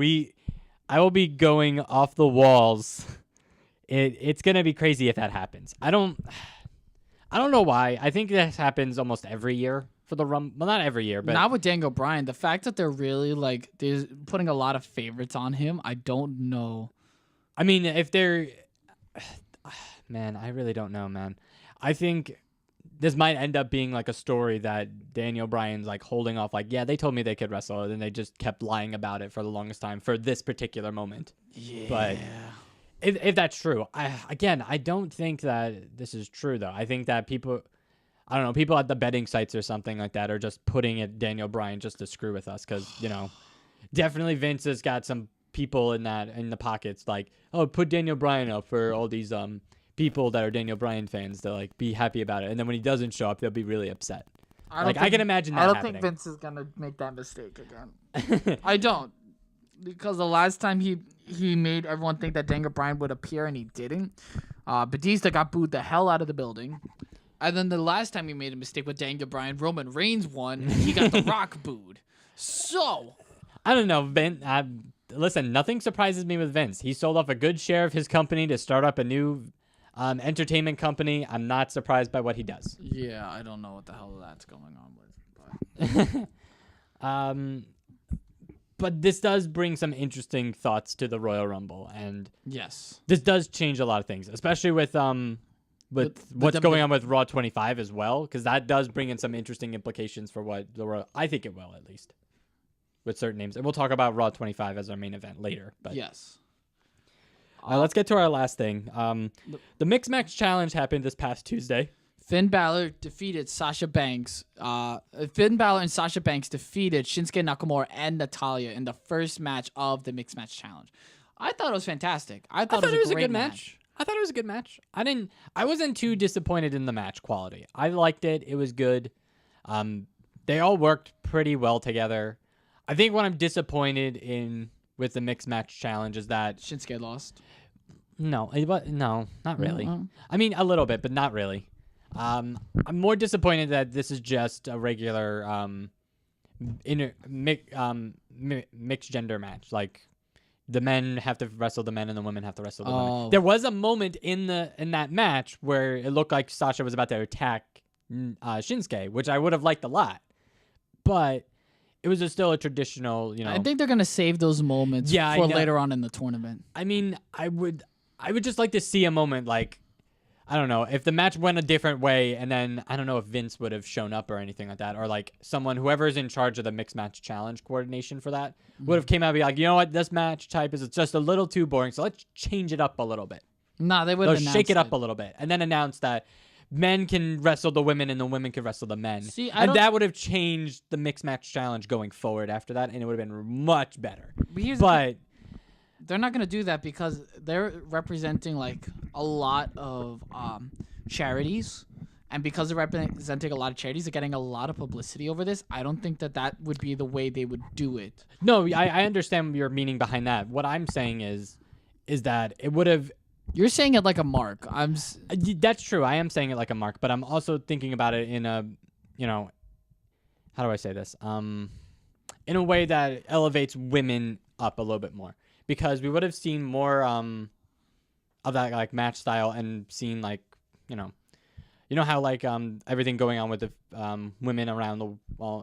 I will be going off the walls. It's gonna be crazy if that happens. I don't know why. I think this happens almost every year for the Rumble. Well, not every year, but Not with Daniel Bryan. The fact that they're really like they're putting a lot of favorites on him, I don't know. I mean, if they're, man, I really don't know, man. I think this might end up being like a story that Daniel Bryan's like holding off. Like, yeah, they told me they could wrestle, and they just kept lying about it for the longest time for this particular moment. Yeah. But if that's true, I don't think that this is true though. I think that people at the betting sites or something like that are just putting it Daniel Bryan just to screw with us because definitely Vince has got some people in the pockets like, oh, put Daniel Bryan up for all these people that are Daniel Bryan fans to like be happy about it, and then when he doesn't show up, they'll be really upset. I can imagine that I don't happening. think Vince is gonna make that mistake again. I don't, because the last time he made everyone think that Daniel Bryan would appear and he didn't. Batista got booed the hell out of the building. And then the last time he made a mistake with Daniel Bryan, Roman Reigns won, and he got The Rock booed. So I don't know, Vince. Listen, nothing surprises me with Vince. He sold off a good share of his company to start up a new entertainment company. I'm not surprised by what he does. yeah, I don't know what the hell that's going on with. But this does bring some interesting thoughts to the Royal Rumble, and Yes. this does change a lot of things, especially with what's going on with Raw 25 as well, because that does bring in some interesting implications for what the Royal. I think it will, at least with certain names, and we'll talk about Raw 25 as our main event later. But Yes. let's get to our last thing. The Mixed Match Challenge happened this past Tuesday. Finn Balor defeated Sasha Banks. Finn Balor and Sasha Banks defeated Shinsuke Nakamura and Natalya in the first match of the Mixed Match Challenge. I thought it was fantastic. I thought it was a good great match. I thought it was a good match. I wasn't too disappointed in the match quality. I liked it. It was good. They all worked pretty well together. I think what I'm disappointed in with the Mixed Match Challenge is that Shinsuke lost. no, not really. Mm-mm. I mean, a little bit, but not really. I'm more disappointed that this is just a regular mixed gender match. Like the men have to wrestle the men and the women have to wrestle the women. There was a moment in that match where it looked like Sasha was about to attack Shinsuke, which I would have liked a lot, but it was still a traditional, I think they're gonna save those moments for later on in the tournament. I mean, I would just like to see a moment like, I don't know, if the match went a different way, and then I don't know if Vince would have shown up or anything like that, or like whoever is in charge of the Mixed Match Challenge coordination for that would have came out and be like, you know what, this match type is just a little too boring, so let's change it up a little bit. Nah, they would have shake it up a little bit, and then announce that men can wrestle the women and the women can wrestle the men. See, that would have changed the Mixed Match Challenge going forward after that, and it would have been much better. But they're not gonna do that because they're representing like a lot of charities, and because they're representing a lot of charities, they're getting a lot of publicity over this. I don't think that would be the way they would do it. No, I understand your meaning behind that. What I'm saying is that it would have. You're saying it like a mark. That's true. I am saying it like a mark, but I'm also thinking about it in a, how do I say this? In a way that elevates women up a little bit more. Because we would have seen more of that like match style and seen like, how like everything going on with the women around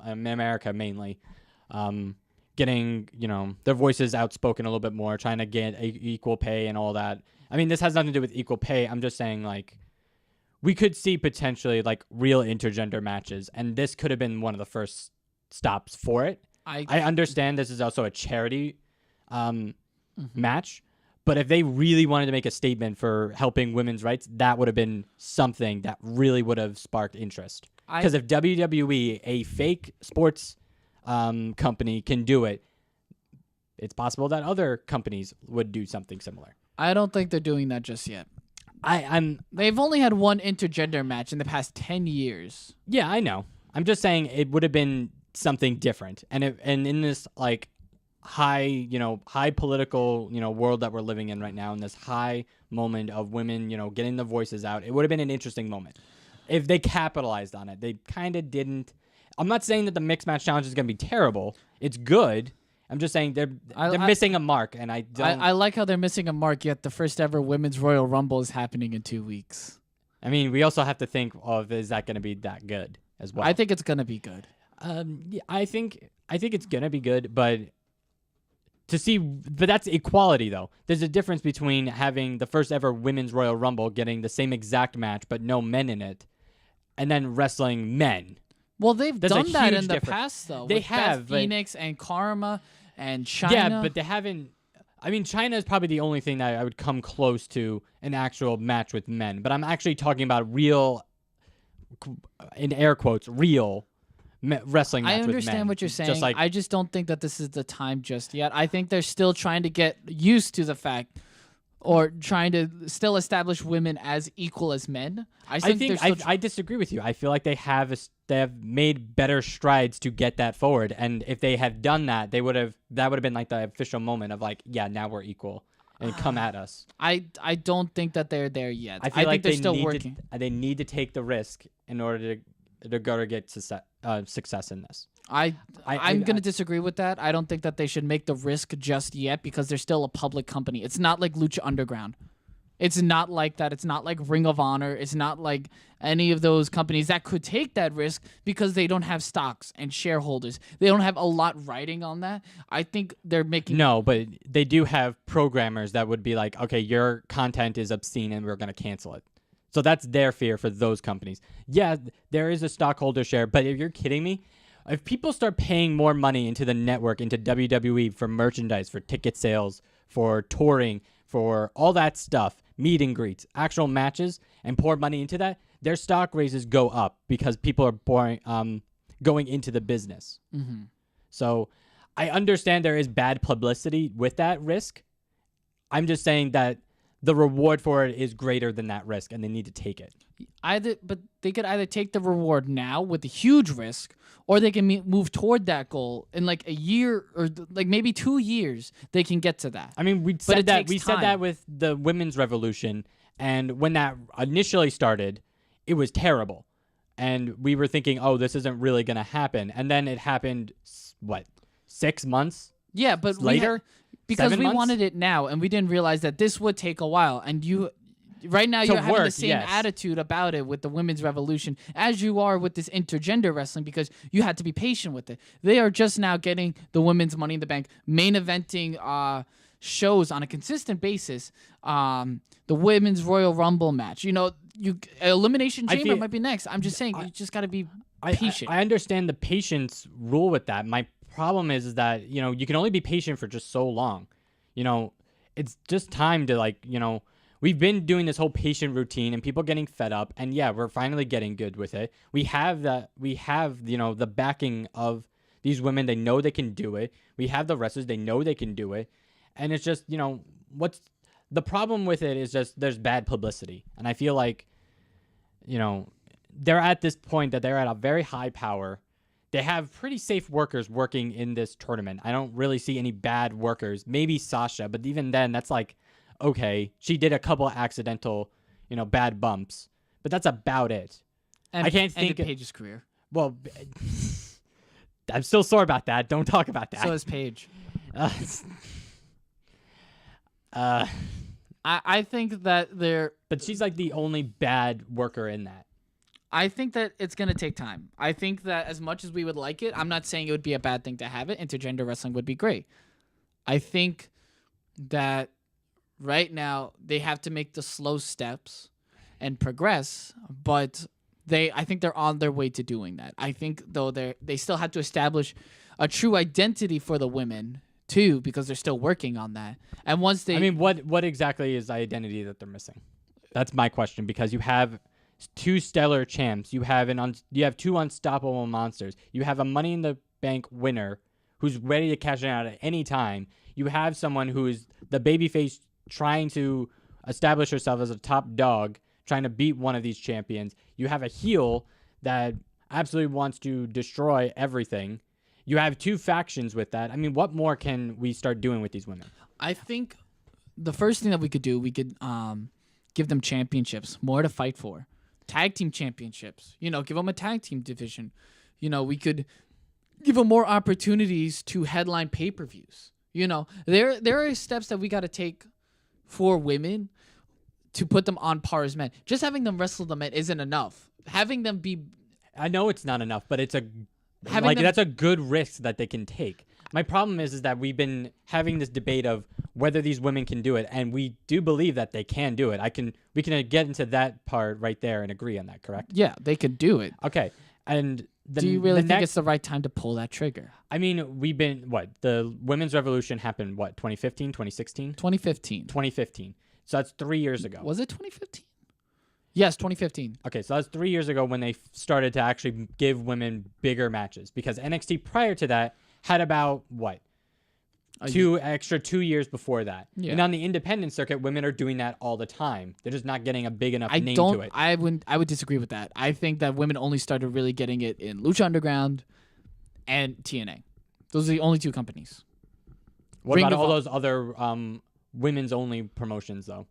in America mainly, getting their voices outspoken a little bit more, trying to get equal pay and all that. I mean, this has nothing to do with equal pay. I'm just saying like we could see potentially like real intergender matches, and this could have been one of the first stops for it. I understand this is also a charity match, but if they really wanted to make a statement for helping women's rights, that would have been something that really would have sparked interest. Because if WWE, a fake sports company, can do it, it's possible that other companies would do something similar. I don't think they're doing that just yet. They've only had one intergender match in the past 10 years. Yeah, I know. I'm just saying it would have been something different, and in this like high political world that we're living in right now, in this high moment of women getting the voices out, it would have been an interesting moment if they capitalized on it. They kind of didn't. I'm not saying that the Mixed Match Challenge is going to be terrible. It's good. I'm just saying they're I- missing a mark, and I don't. I like how they're missing a mark, yet the first ever Women's Royal Rumble is happening in 2 weeks. I mean, we also have to think of, is that going to be that good as well? I think it's going to be good. Yeah, I think it's going to be good, but that's equality though. There's a difference between having the first ever Women's Royal Rumble, getting the same exact match but no men in it, and then wrestling men. Well, they've There's a done that huge in the difference. past, though. They with have, Beth but- Phoenix and Karma and China. Yeah, but they haven't. I mean, China is probably the only thing that I would come close to an actual match with men. But I'm actually talking about real, in air quotes, real wrestling match I with men. understand what you're saying. Just like, I just don't think that this is the time just yet. I think they're still trying to get used to the fact, or trying to still establish women as equal as men. I they're think still I disagree with you. I feel like they have made better strides to get that forward, and if they had done that, that would have been like the official moment of like, yeah, now we're equal, and come at us. I don't think that they're there yet. I feel like think they're they still need working. they need to take the risk in order to go to get success in this. I'm I- going to disagree with that. I don't think that they should make the risk just yet because they're still a public company. It's not like Lucha Underground. It's not like that. It's not like Ring of Honor. It's not like any of those companies that could take that risk because they don't have stocks and shareholders. They don't have a lot riding on that. I think they're making... No, but they do have programmers that would be like, okay, your content is obscene and we're going to cancel it. So that's their fear for those companies. Yeah, there is a stockholder share, but if you're kidding me, if people start paying more money into the network, into WWE for merchandise, for ticket sales, for touring, for all that stuff, meet and greets, actual matches, and pour money into that, their stock raises go up because people are going into the business. Mhm. So I understand there is bad publicity with that risk. I'm just saying that the reward for it is greater than that risk, and they need to take it. But they could either take the reward now with a huge risk, or they can move toward that goal in like a year or like maybe 2 years. They can get to that. I mean, we it said that takes said time. that with the women's revolution, and when that initially started, it was terrible, and we were thinking, oh, this isn't really going to happen, and then it happened. What, 6 months? Yeah, but Later? because 7 we months? wanted it now, and we didn't realize that this would take a while. And right now, To you're having the work, same yes. attitude about it with the women's revolution as you are with this intergender wrestling because you had to be patient with it. They are just now getting the women's Money in the Bank, main eventing shows on a consistent basis. The women's Royal Rumble match, Elimination I Chamber feel- might be next. I'm just saying, you just got to be I patient. I understand the patience rule with that. My problem is that, you can only be patient for just so long. It's just time to we've been doing this whole patient routine and people getting fed up, and yeah, we're finally getting good with it. We have the backing of these women. They know they can do it. We have the wrestlers. They know they can do it. And it's just, what's the problem with it is just there's bad publicity. And I feel like, they're at this point that they're at a very high power. They have pretty safe workers working in this tournament. I don't really see any bad workers. Maybe Sasha, but even then, that's like, okay, she did a couple of accidental, bad bumps, but that's about it. and, I can't ended think- Paige's career. Well, I'm still sore about that. Don't talk about that. So is Paige. Uh, I think that they're... but she's like the only bad worker in that. I think that it's going to take time. I think that as much as we would like it, I'm not saying it would be a bad thing to have it. Intergender wrestling would be great. I think that right now they have to make the slow steps and progress, but I think they're on their way to doing that. I think though they still have to establish a true identity for the women too, because they're still working on that. And once they, I mean, what exactly is the identity that they're missing? That's my question, because you have two stellar champs. You have you have two unstoppable monsters. You have a Money in the Bank winner who's ready to cash it out at any time. You have someone who is the babyface trying to establish herself as a top dog, trying to beat one of these champions. You have a heel that absolutely wants to destroy everything. You have two factions with that. I mean, what more can we start doing with these women? I think the first thing that we could do, we could give them championships, more to fight for. Tag team championships. Give them a tag team division. We could give them more opportunities to headline pay-per-views. You know, there are steps that we got to take for women to put them on par as men. Just having them wrestle the men isn't enough. Having them be... I know it's not enough, but it's Having them- that's a good risk that they can take. My problem is that we've been having this debate of whether these women can do it, and we do believe that they can do it. We can get into that part right there and agree on that, correct? Yeah, they could do it. Okay. And Do you really think it's the right time to pull that trigger? I mean, we've been the women's revolution happened 2015, 2016? 2015. 2015. So that's 3 years ago. Was it 2015? Yes, 2015. Okay, so that's 3 years ago when they started to actually give women bigger matches, because NXT prior to that had about 2 years before that. Yeah. And on the independent circuit, women are doing that all the time. They're just not getting a big enough name to it. I would disagree with that. I think that women only started really getting it in Lucha Underground and TNA. Those are the only two companies. What Ring about of all Hon- those other women's only promotions though?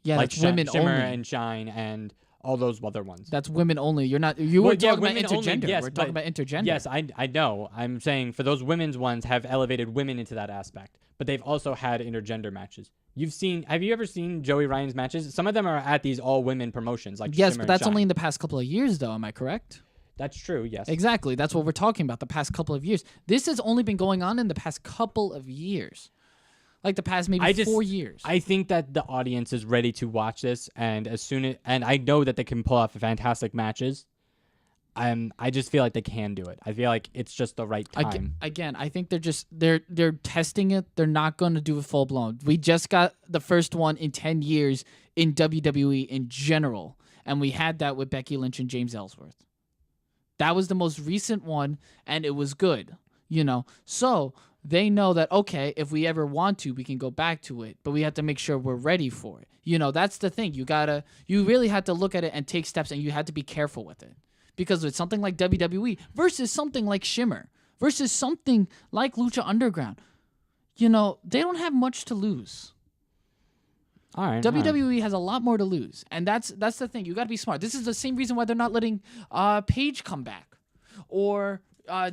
Yeah, Like that's women Shimmer only. and Shine and all those other ones. That's women only. You're not. You were Well, yeah, talking about women only, intergender. yes, We're talking but- about intergender. Yes, I know. I'm saying for those women's ones have elevated women into that aspect, but they've also had intergender matches. Have you ever seen Joey Ryan's matches? Some of them are at these all women promotions, like Yes, Shimmer but that's and Shine. only in the past couple of years, though. Am I correct? That's true. Yes. Exactly. That's what we're talking about. The past couple of years. This has only been going on in the past couple of years, like the past maybe 4 years. I think that the audience is ready to watch this, and and I know that they can pull off fantastic matches. I just feel like they can do it. I feel like it's just the right time. Again, I think they're testing it. They're not going to do it full blown. We just got the first one in 10 years in WWE in general, and we had that with Becky Lynch and James Ellsworth. That was the most recent one, and it was good. So they know that, okay, if we ever want to, we can go back to it, but we have to make sure we're ready for it. That's the thing. You really have to look at it and take steps, and you have to be careful with it. Because with something like WWE versus something like Shimmer versus something like Lucha Underground, they don't have much to lose. All right. WWE has a lot more to lose, and that's the thing. You got to be smart. This is the same reason why they're not letting Paige come back or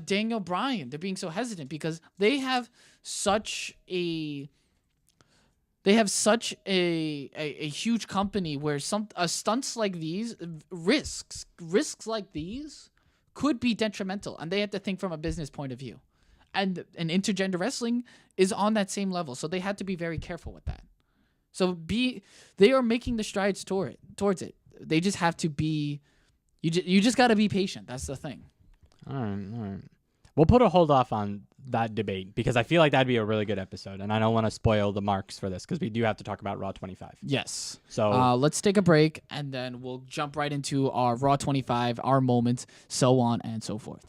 Daniel Bryan. They're being so hesitant because they have such a huge company where stunts like these, risks like these could be detrimental, and they have to think from a business point of view. And intergender wrestling is on that same level, so they had to be very careful with that. So they are making the strides towards it. They just have to be. You just got to be patient. That's the thing. All right. We'll put a hold off on that debate because I feel like that'd be a really good episode, and I don't want to spoil the marks for this because we do have to talk about Raw 25. Yes. So let's take a break, and then we'll jump right into our Raw 25, our moments, so on and so forth.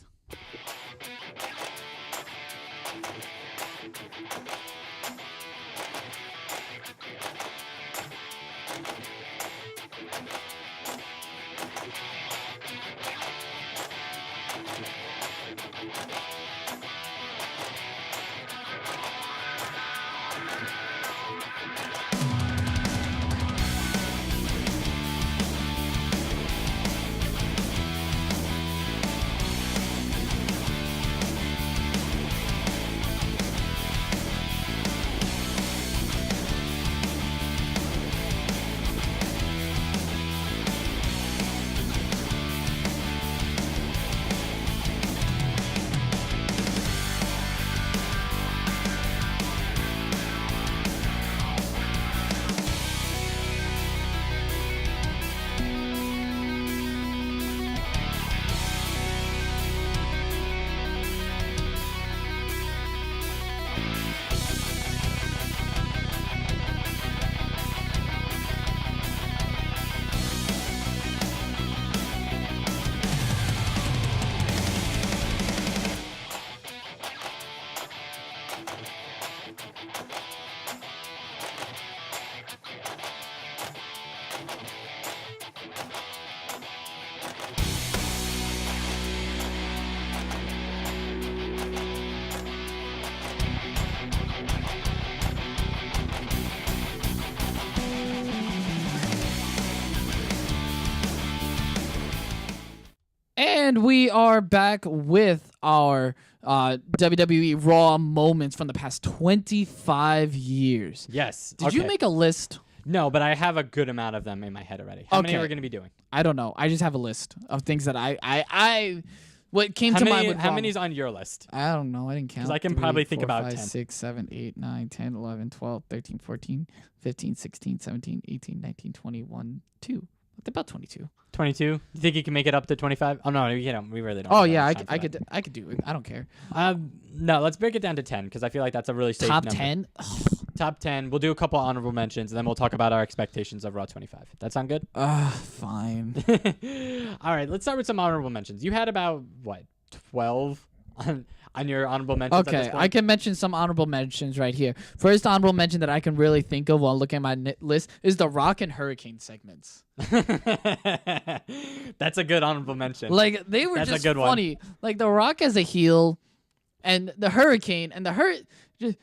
And we are back with our WWE Raw moments from the past 25 years. Yes. Did you okay. make a list? No, but I have a good amount of them in my head already. How many Okay. are we going to be doing? I don't know. I just have a list of things that what came How to many, mind with how Raw. many's on your list? I don't know. I didn't count. 'Cause I can 3, probably think 4, about 5, 10. 6, 7, 8, 9, 10, 11, 12, 13, 14, 15, 16, 17, 18, 19, 21, 2. About 22. 22? You think you can make it up to 25? Oh, no, we really don't. Oh have yeah, much time for that. I could do it. I don't care. No, let's break it down to 10 because I feel like that's a really safe Top number. 10. Top 10. We'll do a couple honorable mentions, and then we'll talk about our expectations of Raw 25. That sound good? Fine. All right, let's start with some honorable mentions. You had about, what, 12 on your honorable mentions at this Okay, point? I can mention some honorable mentions right here. First honorable mention that I can really think of while looking at my list is the Rock and Hurricane segments. That's a good honorable mention. Like they were That's a just good one. funny. Like the Rock as a heel, and the Hurricane and the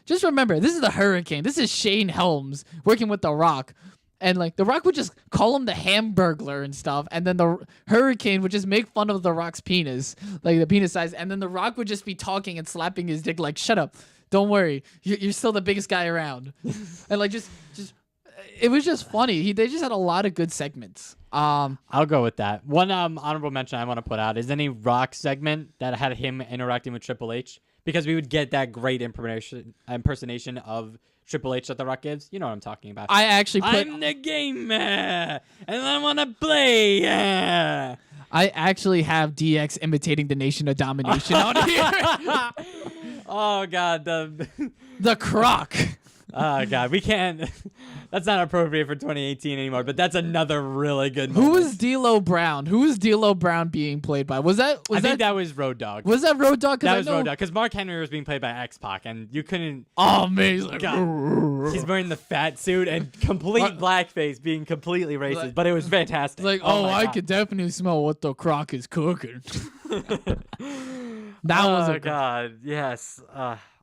Just remember, this is the Hurricane. This is Shane Helms working with the Rock. And like the Rock would just call him the Hamburglar and stuff, and then the Hurricane would just make fun of the Rock's penis, like the penis size, and then the Rock would just be talking and slapping his dick, like "Shut up, don't worry, you're still the biggest guy around," and like just it was just funny. They just had a lot of good segments. I'll go with that. One honorable mention I want to put out is any Rock segment that had him interacting with Triple H, because we would get that great impersonation of Triple H that The Rock gives. You know what I'm talking about. I actually put I'm the gamer, and I want to play. I actually have DX imitating the Nation of Domination on here. Oh God, The Croc. oh God, we can't. That's not appropriate for 2018 anymore. But that's another really good. Who moment. was D'Lo Brown? Who was D'Lo Brown being played by? I think that was Road Dogg. Was that Road Dogg? That was Road Dogg, because Mark Henry was being played by X-Pac, and you couldn't. Oh, amazing. God. He's wearing the fat suit and complete blackface, being completely racist, Like- but it was fantastic. Like, oh, I my God. could definitely smell what the Croc is cooking. That oh was a God, yes.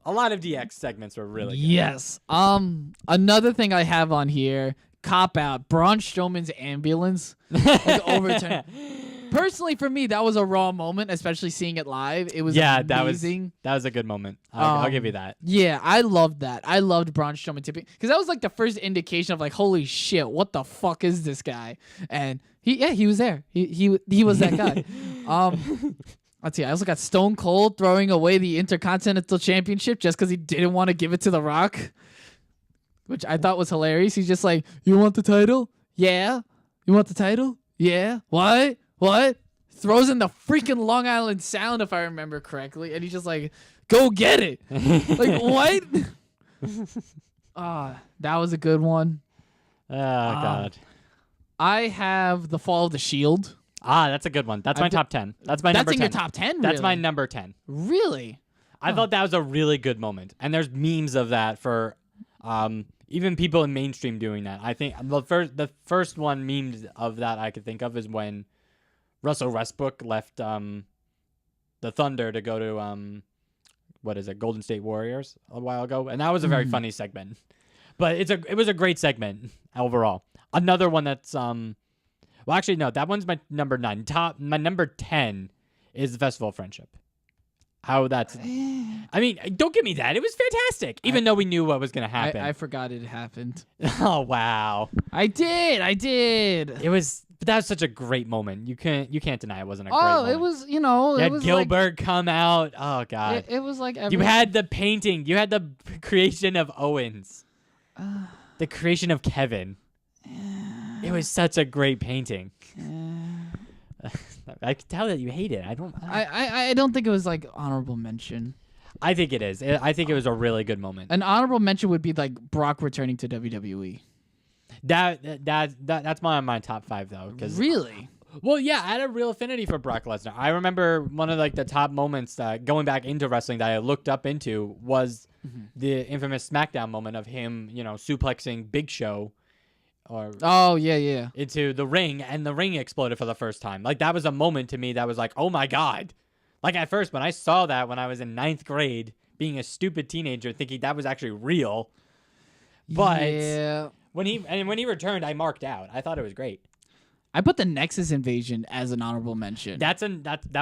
A lot of DX segments were really good. Yes. Another thing I have on here, cop out, Braun Strowman's ambulance like overturn. Personally, for me, that was a Raw moment, especially seeing it live. It was amazing. that was a good moment. I'll give you that. Yeah, I loved that. I loved Braun Strowman tipping because that was like the first indication of like, holy shit, what the fuck is this guy? And he was there. He was that guy. Let's see. I also got Stone Cold throwing away the Intercontinental Championship just because he didn't want to give it to The Rock, which I thought was hilarious. He's just like, "You want the title? Yeah. You want the title? Yeah. What? What?" Throws in the freaking Long Island Sound, if I remember correctly, and he's just like, "Go get it!" Like what? That was a good one. Oh God. I have the Fall of the Shield. That's a good one. That's my top 10. That's my number 10. That's in your top 10. That's my really? number 10. Really? I thought that was a really good moment, and there's memes of that for even people in mainstream doing that. I think the first one memes of that I could think of is when Russell Westbrook left the Thunder to go to what is it, Golden State Warriors a while ago, and that was a very funny segment. But it was a great segment overall. Another one that's well, actually, no. That one's my number 9. My number 10 is the Festival of Friendship. How that's... I mean, don't give me that. It was fantastic, even though we knew what was going to happen. I forgot it happened. Oh, wow. I did. It was... But that was such a great moment. You can't deny it wasn't a great moment. It was, you know... You it had was Gilbert come out. Oh, God. It was like... You had the painting. You had the creation of Owens. The creation of Kevin. It was such a great painting. I can tell that you hate it. I don't think it was like honorable mention. I think it is. I think it was a really good moment. An honorable mention would be like Brock returning to WWE. That's my top 5 though. Really? Well, yeah, I had a real affinity for Brock Lesnar. I remember one of like the top moments going back into wrestling that I looked up into was the infamous SmackDown moment of him, suplexing Big Show. Into the ring, and the ring exploded for the first time. Like, that was a moment to me that was like, oh my God. Like, at first, when I saw that when I was in 9th grade, being a stupid teenager, thinking that was actually real. But when he returned, I marked out. I thought it was great. I put the Nexus invasion as an honorable mention. That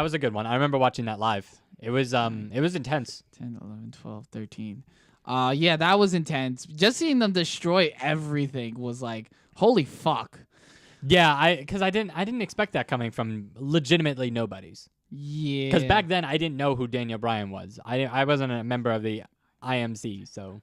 was a good one. I remember watching that live. It was intense. 10, 11, 12, 13. Yeah, that was intense. Just seeing them destroy everything was like, holy fuck. Yeah, because I didn't expect that coming from legitimately nobodies. Yeah. Because back then I didn't know who Daniel Bryan was. I wasn't a member of the IMC, so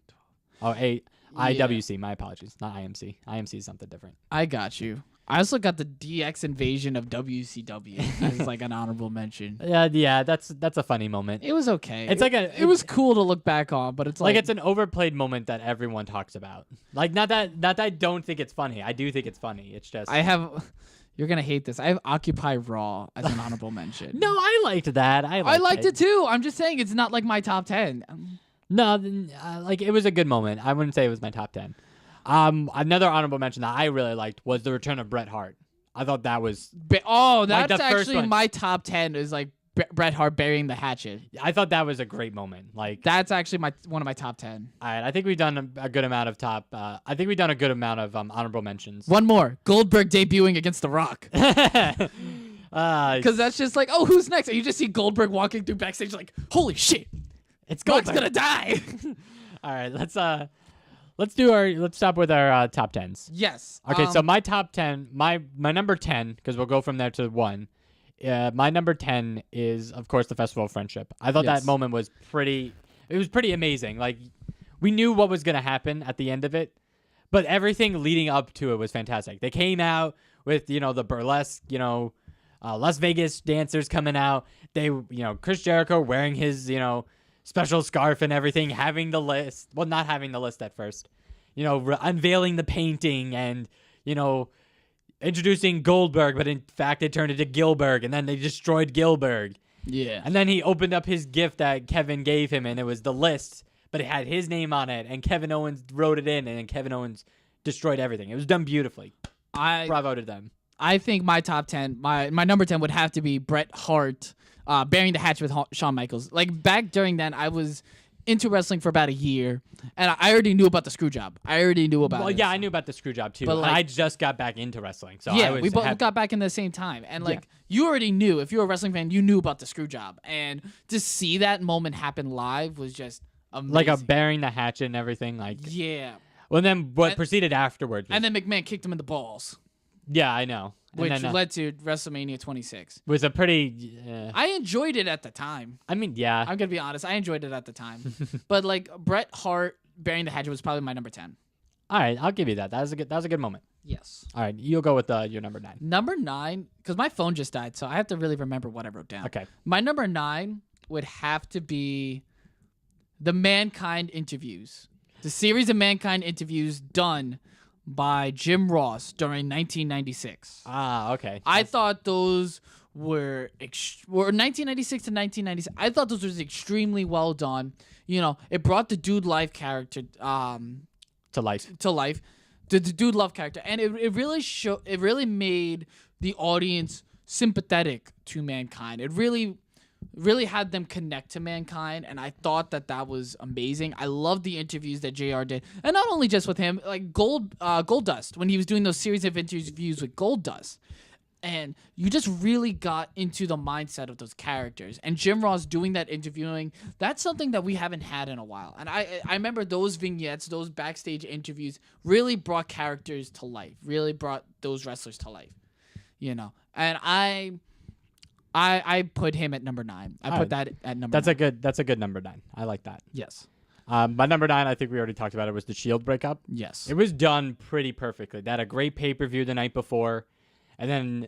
IWC. My apologies, not IMC. IMC is something different. I got you. I also got the DX invasion of WCW as like an honorable mention. Yeah, that's a funny moment. It was okay. It's it was cool to look back on, but it's like it's an overplayed moment that everyone talks about. Like not that I don't think it's funny. I do think it's funny. It's just you're gonna hate this. I have Occupy Raw as an honorable mention. No, I liked that. I liked it too. I'm just saying it's not like my top 10. No, like it was a good moment. I wouldn't say it was my top 10. Another honorable mention that I really liked was the return of Bret Hart. I thought that was that's the first actually one. my top 10 is like Bret Hart burying the hatchet. I thought that was a great moment. Like that's actually one of my top 10. All right, I think we've done a good amount of I think we've done a good amount of honorable mentions. One more, Goldberg debuting against The Rock. Because that's just like, oh, who's next? And you just see Goldberg walking through backstage like, holy shit, it's Rock's Goldberg. gonna die. All right, let's stop with our top 10s. Yes. Okay, so my top 10, my number 10, because we'll go from there to 1. My number 10 is, of course, the Festival of Friendship. I thought that moment was pretty amazing. Like, we knew what was going to happen at the end of it, but everything leading up to it was fantastic. They came out with, the burlesque, Las Vegas dancers coming out. They, Chris Jericho wearing his, special scarf and everything, having the list. Well, not having the list at first. Unveiling the painting and, introducing Goldberg, but in fact it turned into Gilberg, and then they destroyed Gilberg. Yeah. And then he opened up his gift that Kevin gave him, and it was the list, but it had his name on it, and Kevin Owens wrote it in, and then Kevin Owens destroyed everything. It was done beautifully. Bravo to them. I think my top 10, my number 10 would have to be Bret Hart burying the hatchet with Shawn Michaels. Like, back during then, I was into wrestling for about a year, and I already knew about the screw job. I already knew about it. Well, yeah, I knew about the screw job too, but I just got back into wrestling. So yeah, we both got back in the same time. And you already knew, if you were a wrestling fan, you knew about the screw job. And to see that moment happen live was just amazing. Like a burying the hatchet and everything. Like yeah. Well, then what proceeded afterwards was, and then McMahon kicked him in the balls. Yeah, I know. Which led to WrestleMania 26. Was a pretty... I enjoyed it at the time. I mean, yeah. I'm going to be honest. I enjoyed it at the time. But, like, Bret Hart burying the hatchet was probably my number 10. All right, I'll give you that. That was a good moment. Yes. All right, you'll go with your number 9. Number 9, because my phone just died, so I have to really remember what I wrote down. Okay. My number 9 would have to be the Mankind interviews. The series of Mankind interviews done by Jim Ross during 1996. Ah, okay. I thought those were 1996 to 1996. I thought those was extremely well done. It brought the Dude Life character to life. The Dude Love character, and it really made the audience sympathetic to Mankind. It really had them connect to Mankind, and I thought that was amazing. I loved the interviews that JR did, and not only just with him, like Goldust, when he was doing those series of interviews with Goldust, and you just really got into the mindset of those characters. And Jim Ross doing that interviewing, that's something that we haven't had in a while. And I remember those vignettes, those backstage interviews really brought characters to life, really brought those wrestlers to life, and I put him at number 9. I put that at number 9. That's a good number 9. I like that. Yes. My number 9, I think we already talked about it, was the Shield breakup. Yes. It was done pretty perfectly. They had a great pay-per-view the night before, and then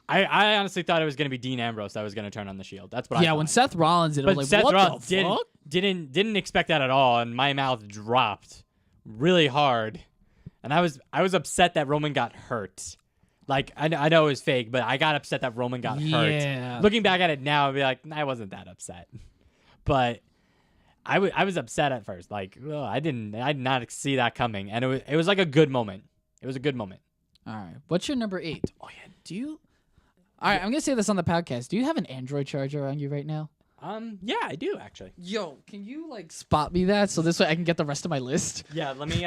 I honestly thought it was going to be Dean Ambrose that was going to turn on the Shield. That's what I thought. When Seth Rollins did it, I was like, Seth what Rollins the fuck? didn't expect that at all, and my mouth dropped really hard, and I was upset that Roman got hurt. Like, I know it was fake, but I got upset that Roman got hurt. Looking back at it now, I'd be like, I wasn't that upset. But I was upset at first. Like, I did not see that coming. And it was like a good moment. It was a good moment. All right. What's your number 8? Oh, yeah. All right, I'm going to say this on the podcast. Do you have an Android charger on you right now? Yeah, I do, actually. Yo, can you, spot me that so this way I can get the rest of my list? Yeah, let me,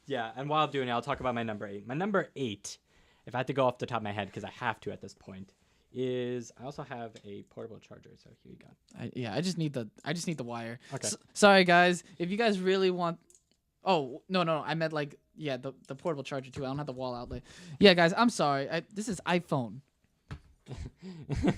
yeah. And while I'm doing it, I'll talk about my number 8. My number 8... if I had to go off the top of my head, because I have to at this point, is I also have a portable charger. So here you go. I just need the wire. Okay. Sorry guys, if you guys really want. Oh no, I meant like the portable charger too. I don't have the wall outlet. Yeah, guys, I'm sorry. This is iPhone.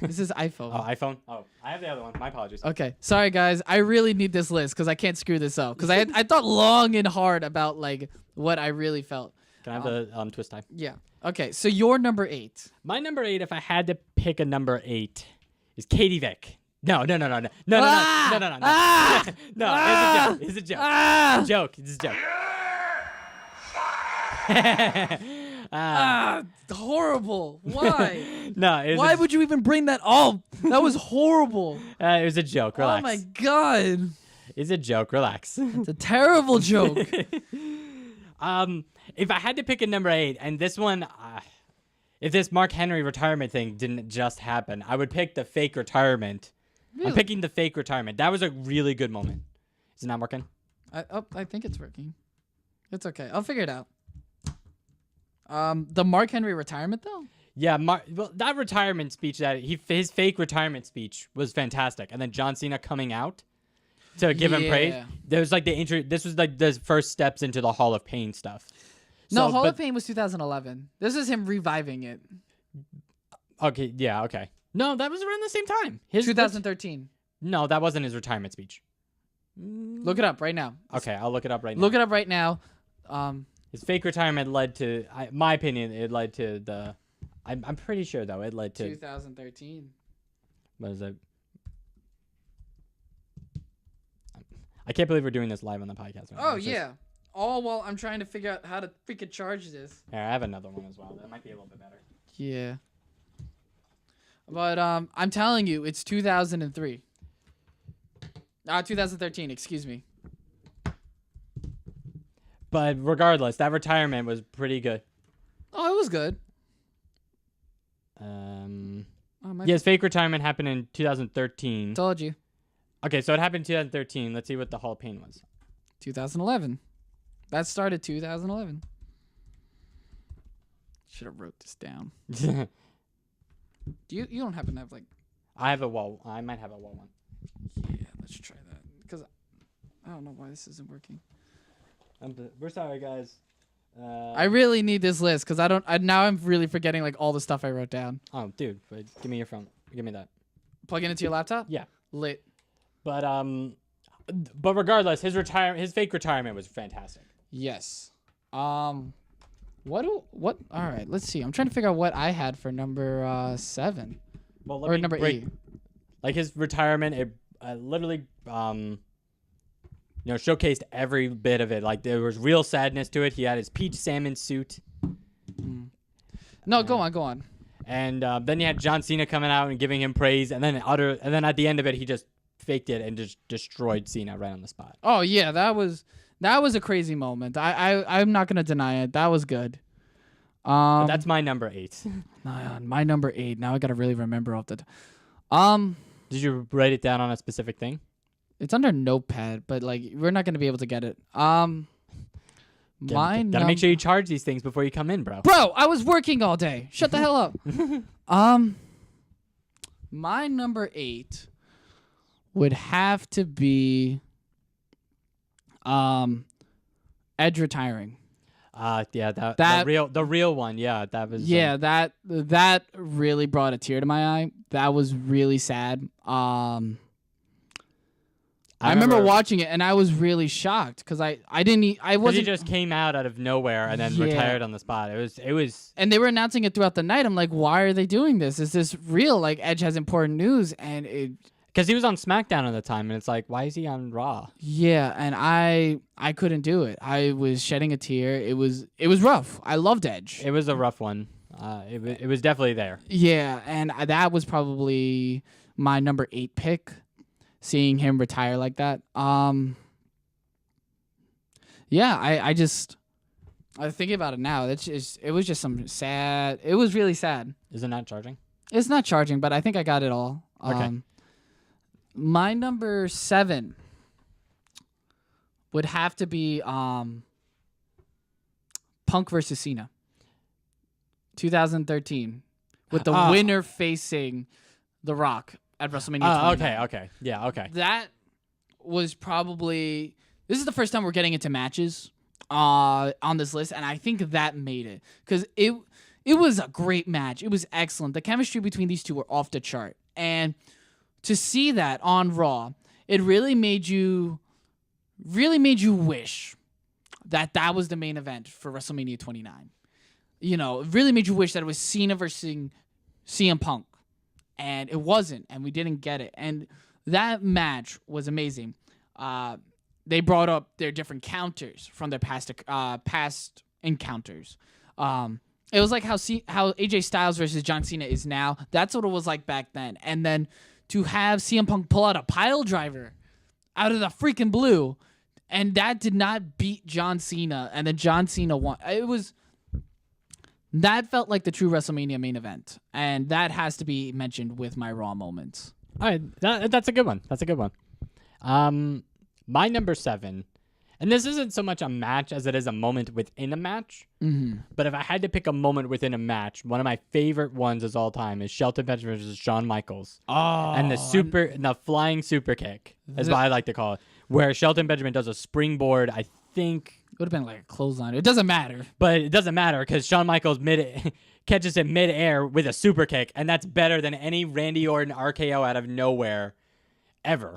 This is iPhone. Oh, iPhone. Oh, I have the other one. My apologies. Okay, sorry guys. I really need this list because I can't screw this up. Because I thought long and hard about like what I really felt. Can I have the twist tie? Yeah. Okay, so your number 8. My number 8, if I had to pick a number 8, is Katie Vick. No. Ah! No, Ah! it's a joke. Ah! It's a joke. It's a joke. Horrible. Why? No, Why would you even bring that up? That was horrible. it was a joke. Relax. Oh my god. It's a joke. Relax. It's a terrible joke. If I had to pick a number 8, and this one, if this Mark Henry retirement thing didn't just happen, I would pick the fake retirement. Really? I'm picking the fake retirement. That was a really good moment. Is it not working? I think it's working. It's okay. I'll figure it out. The Mark Henry retirement though? Yeah, well, that retirement speech his fake retirement speech was fantastic, and then John Cena coming out to give him praise. There was like This was like the first steps into the Hall of Pain stuff. No, Hall of Pain was 2011. This is him reviving it. Okay, yeah, okay. No, that was around the same time. 2013. No, that wasn't his retirement speech. Look it up right now. Okay, I'll look it up right now. Look it up right now. His fake retirement led to, my opinion, it led to the. I'm pretty sure though it led to 2013. What is it? I can't believe we're doing this live on the podcast. Right Oh now. yeah. All while I'm trying to figure out how to freaking charge this. Here, I have another one as well. That might be a little bit better. Yeah. But I'm telling you, it's 2003. 2013. Excuse me. But regardless, that retirement was pretty good. Oh, it was good. Yes, fake retirement happened in 2013. Told you. Okay, so it happened in 2013. Let's see what the Hall of Pain was. 2011. That started 2011. Should have wrote this down. You don't happen to have like? I have a wall. I might have a wall one. Yeah, let's try that. Because I don't know why this isn't working. We're sorry, guys. I really need this list because now I'm really forgetting like all the stuff I wrote down. Oh, dude, wait, give me your phone. Give me that. Plug it into your laptop. Yeah. Lit. But regardless, his fake retirement was fantastic. Yes. What? All right. Let's see. I'm trying to figure out what I had for number 7. Well, or number 8. Like his retirement, it literally showcased every bit of it. Like there was real sadness to it. He had his peach salmon suit. No, go on. And then you had John Cena coming out and giving him praise, and then at the end of it, he just faked it and just destroyed Cena right on the spot. Oh yeah, that was a crazy moment. I'm not gonna deny it. That was good. But that's my number 8. My number 8. Now I gotta really remember off the. Did you write it down on a specific thing? It's under Notepad, but like we're not gonna be able to get it. Gotta make sure you charge these things before you come in, bro. Bro, I was working all day. Shut the hell up. My number 8 would have to be Edge retiring. Yeah, the real one. Yeah, that was. Yeah, that really brought a tear to my eye. That was really sad. I remember watching it and I was really shocked because I wasn't. He just came out of nowhere and then retired on the spot. It was. And they were announcing it throughout the night. I'm like, why are they doing this? Is this real? Like Edge has important news and it. Because he was on SmackDown at the time, and it's like, why is he on Raw? Yeah, and I couldn't do it. I was shedding a tear. It was rough. I loved Edge. It was a rough one. It was definitely there. Yeah, and that was probably my number 8 pick. Seeing him retire like that. Yeah, I thinking about it now. It was just some sad. It was really sad. Is it not charging? It's not charging, but I think I got it all. Okay. My number 7 would have to be Punk versus Cena. 2013, with the winner facing The Rock at WrestleMania 29. Okay. Yeah, okay. That was probably... This is the first time we're getting into matches on this list, and I think that made it. Because it was a great match. It was excellent. The chemistry between these two were off the chart. And to see that on Raw, it really made you wish that was the main event for WrestleMania 29. You know, it really made you wish that it was Cena versus CM Punk. And it wasn't, and we didn't get it. And that match was amazing. They brought up their different counters from their past encounters. It was like how AJ Styles versus John Cena is now. That's what it was like back then. And then to have CM Punk pull out a pile driver out of the freaking blue, and that did not beat John Cena, and then John Cena won. That felt like the true WrestleMania main event, and that has to be mentioned with my Raw moments. All right, that's a good one. My number 7, and this isn't so much a match as it is a moment within a match. Mm-hmm. But if I had to pick a moment within a match, one of my favorite ones of all time is Shelton Benjamin versus Shawn Michaels. Oh, And the flying super kick is what I like to call it, where Shelton Benjamin does a springboard, I think. It would have been like a clothesline. It doesn't matter. But it doesn't matter because Shawn Michaels catches it midair with a super kick, and that's better than any Randy Orton RKO out of nowhere ever.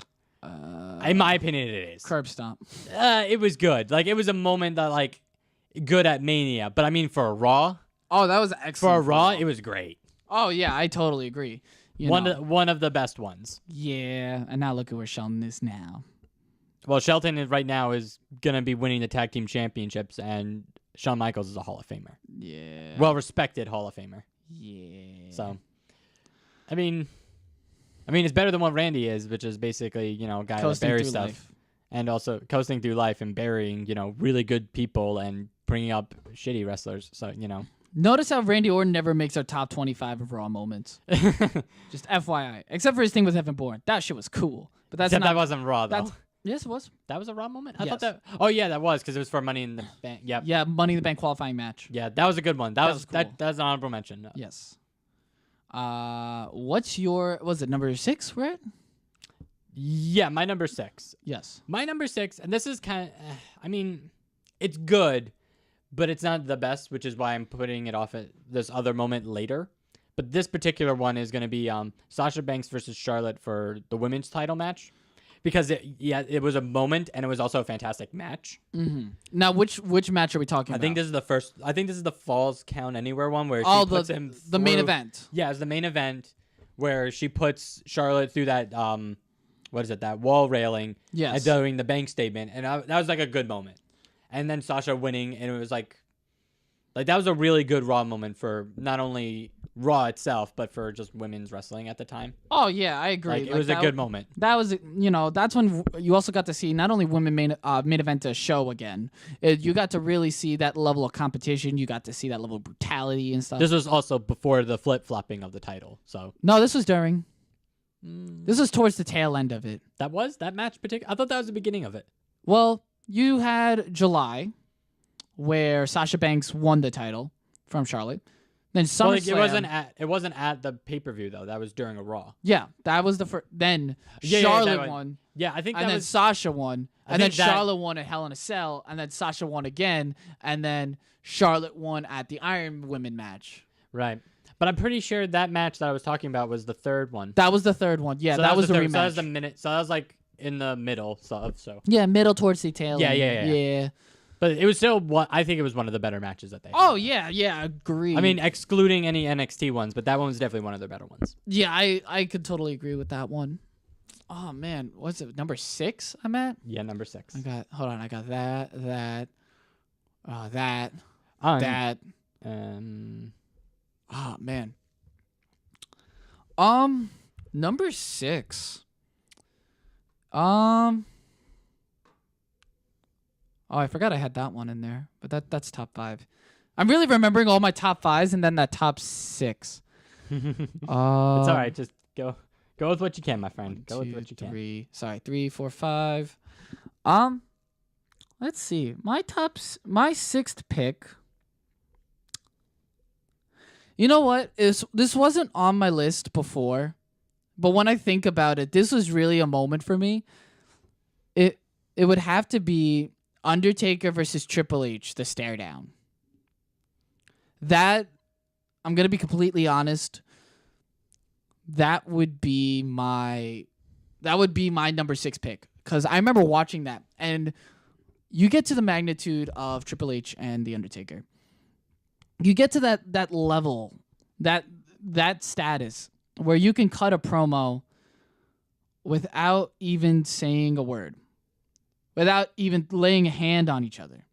In my opinion, it is. Curb stomp. It was good. Like, it was a moment that, like, good at Mania. But I mean, for a Raw. Oh, that was excellent. For a Raw, it was great. Oh yeah, I totally agree. One of the best ones. Yeah, and now look at where Shelton is now. Well, Shelton right now is gonna be winning the tag team championships, and Shawn Michaels is a Hall of Famer. Yeah. Well-respected Hall of Famer. Yeah. So, I mean, it's better than what Randy is, which is basically, a guy that buries stuff. Life. And also coasting through life and burying, really good people and bringing up shitty wrestlers. So, Notice how Randy Orton never makes our top 25 of Raw moments. Just FYI. Except for his thing with Evan Bourne. That shit was cool. But that's Except not... that wasn't Raw, though. Yes, it was. That was a Raw moment? I Yes. thought that... Oh, yeah, that was, because it was for Money in the Bank. Yep. Yeah, Money in the Bank qualifying match. Yeah, that was a good one. That was cool. that was an honorable mention. Yes. What's your... Was it number 6, right? Yeah, my number 6. Yes. My number 6, and this is kind of... it's good, but it's not the best, which is why I'm putting it off at this other moment later. But this particular one is going to be Sasha Banks versus Charlotte for the women's title match. Because it was a moment, and it was also a fantastic match. Mm-hmm. Now, which match are we talking about? I think this is the Falls Count Anywhere one where she puts him the main event. Yeah, it's the main event where she puts Charlotte through that that wall railing. Yes. And doing the bank statement, and that was like a good moment. And then Sasha winning, and it was like that was a really good Raw moment for not only Raw itself, but for just women's wrestling at the time. Oh yeah, I agree. Like, it was a good moment. That was, that's when you also got to see not only women main event a show again. You got to really see that level of competition. You got to see that level of brutality and stuff. This was also before the flip-flopping of the title. So no, this was during. This was towards the tail end of it. That match particular. I thought that was the beginning of it. Well, you had July, where Sasha Banks won the title from Charlotte. Then SummerSlam. It wasn't at the pay-per-view though. That was during a Raw. Yeah, that was the first. Then Charlotte won. Yeah, I think and that then was Sasha won, and then Charlotte won at Hell in a Cell, and then Sasha won again, and then Charlotte won at the Iron Women match. Right. But I'm pretty sure that match that I was talking about was the third one. That was the third one. Yeah, So that was the rematch. So that was the minute. So that was like in the middle. So. Yeah, middle towards the tail. Yeah, end. yeah. But it was still I think it was one of the better matches that they had. Oh yeah, agree. I mean, excluding any NXT ones, but that one was definitely one of the better ones. Yeah, I could totally agree with that one. Oh man, what's it? Number 6? I'm at. Yeah, number 6. I got that. That. Oh man. Number 6. Oh, I forgot I had that one in there, but that's top 5. I'm really remembering all my top 5s and then that top 6. It's all right. Just go with what you can, my friend. Go with what you can. 3, 4, 5. Let's see. My 6th pick. You know what? This wasn't on my list before, but when I think about it, this was really a moment for me. It would have to be Undertaker versus Triple H, the stare down. That, I'm going to be completely honest, that would be my number 6 pick, cuz I remember watching that, and you get to the magnitude of Triple H and the Undertaker. You get to that level, that status where you can cut a promo without even saying a word, without even laying a hand on each other.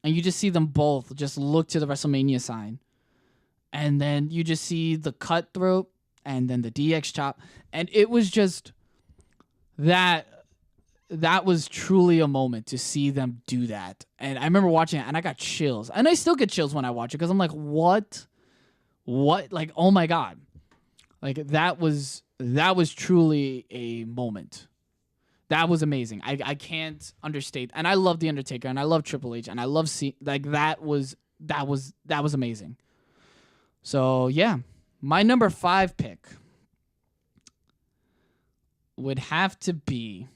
And you just see them both just look to the WrestleMania sign. And then you just see the cutthroat and then the DX chop. And it was just that was truly a moment to see them do that. And I remember watching it and I got chills. And I still get chills when I watch it because I'm like, what? Like, oh my God. Like, that was truly a moment. That was amazing. I can't understate. And I love The Undertaker and I love Triple H and I love that was amazing. So yeah, my number 5 pick would have to be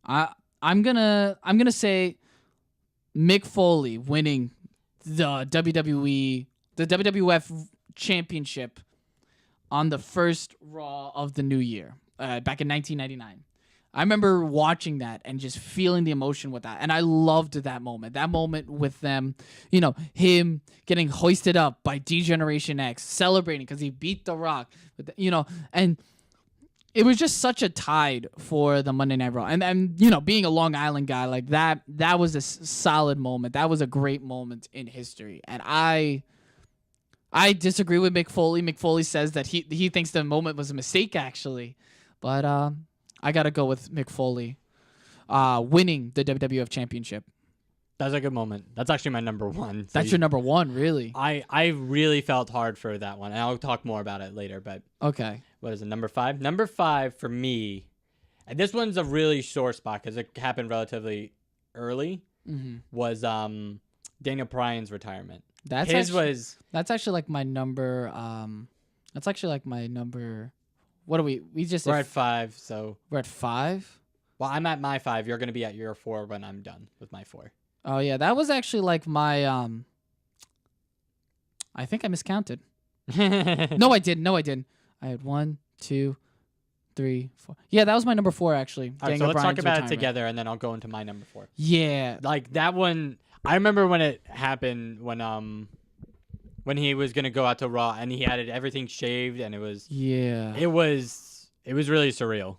I'm gonna say Mick Foley winning the WWF Championship on the first Raw of the new year, back in 1999. I remember watching that and just feeling the emotion with that. And I loved that moment. That moment with them, him getting hoisted up by D-Generation X, celebrating because he beat The Rock, and it was just such a tide for the Monday Night Raw. And being a Long Island guy, like that was a solid moment. That was a great moment in history. And I disagree with Mick Foley. Mick Foley says that he thinks the moment was a mistake, actually. But I got to go with Mick Foley winning the WWF Championship. That's a good moment. That's actually my number 1. That's your number 1, really? I really felt hard for that one. And I'll talk more about it later. But okay. What is it, number 5? Number 5 for me, and this one's a really sore spot because it happened relatively early, was Daniel Bryan's retirement. That's actually like my number. That's actually like my number. What are we? We're at 5, so we're at 5. Well, I'm at my 5. You're gonna be at your 4 when I'm done with my 4. Oh yeah, that was actually like my. I think I miscounted. No, I didn't. I had 1, 2, 3, 4. Yeah, that was my number 4 actually. All right, so let's talk about it together, and then I'll go into my number 4. Yeah, like that one. I remember when it happened when he was gonna go out to Raw and he had everything shaved and it was really surreal.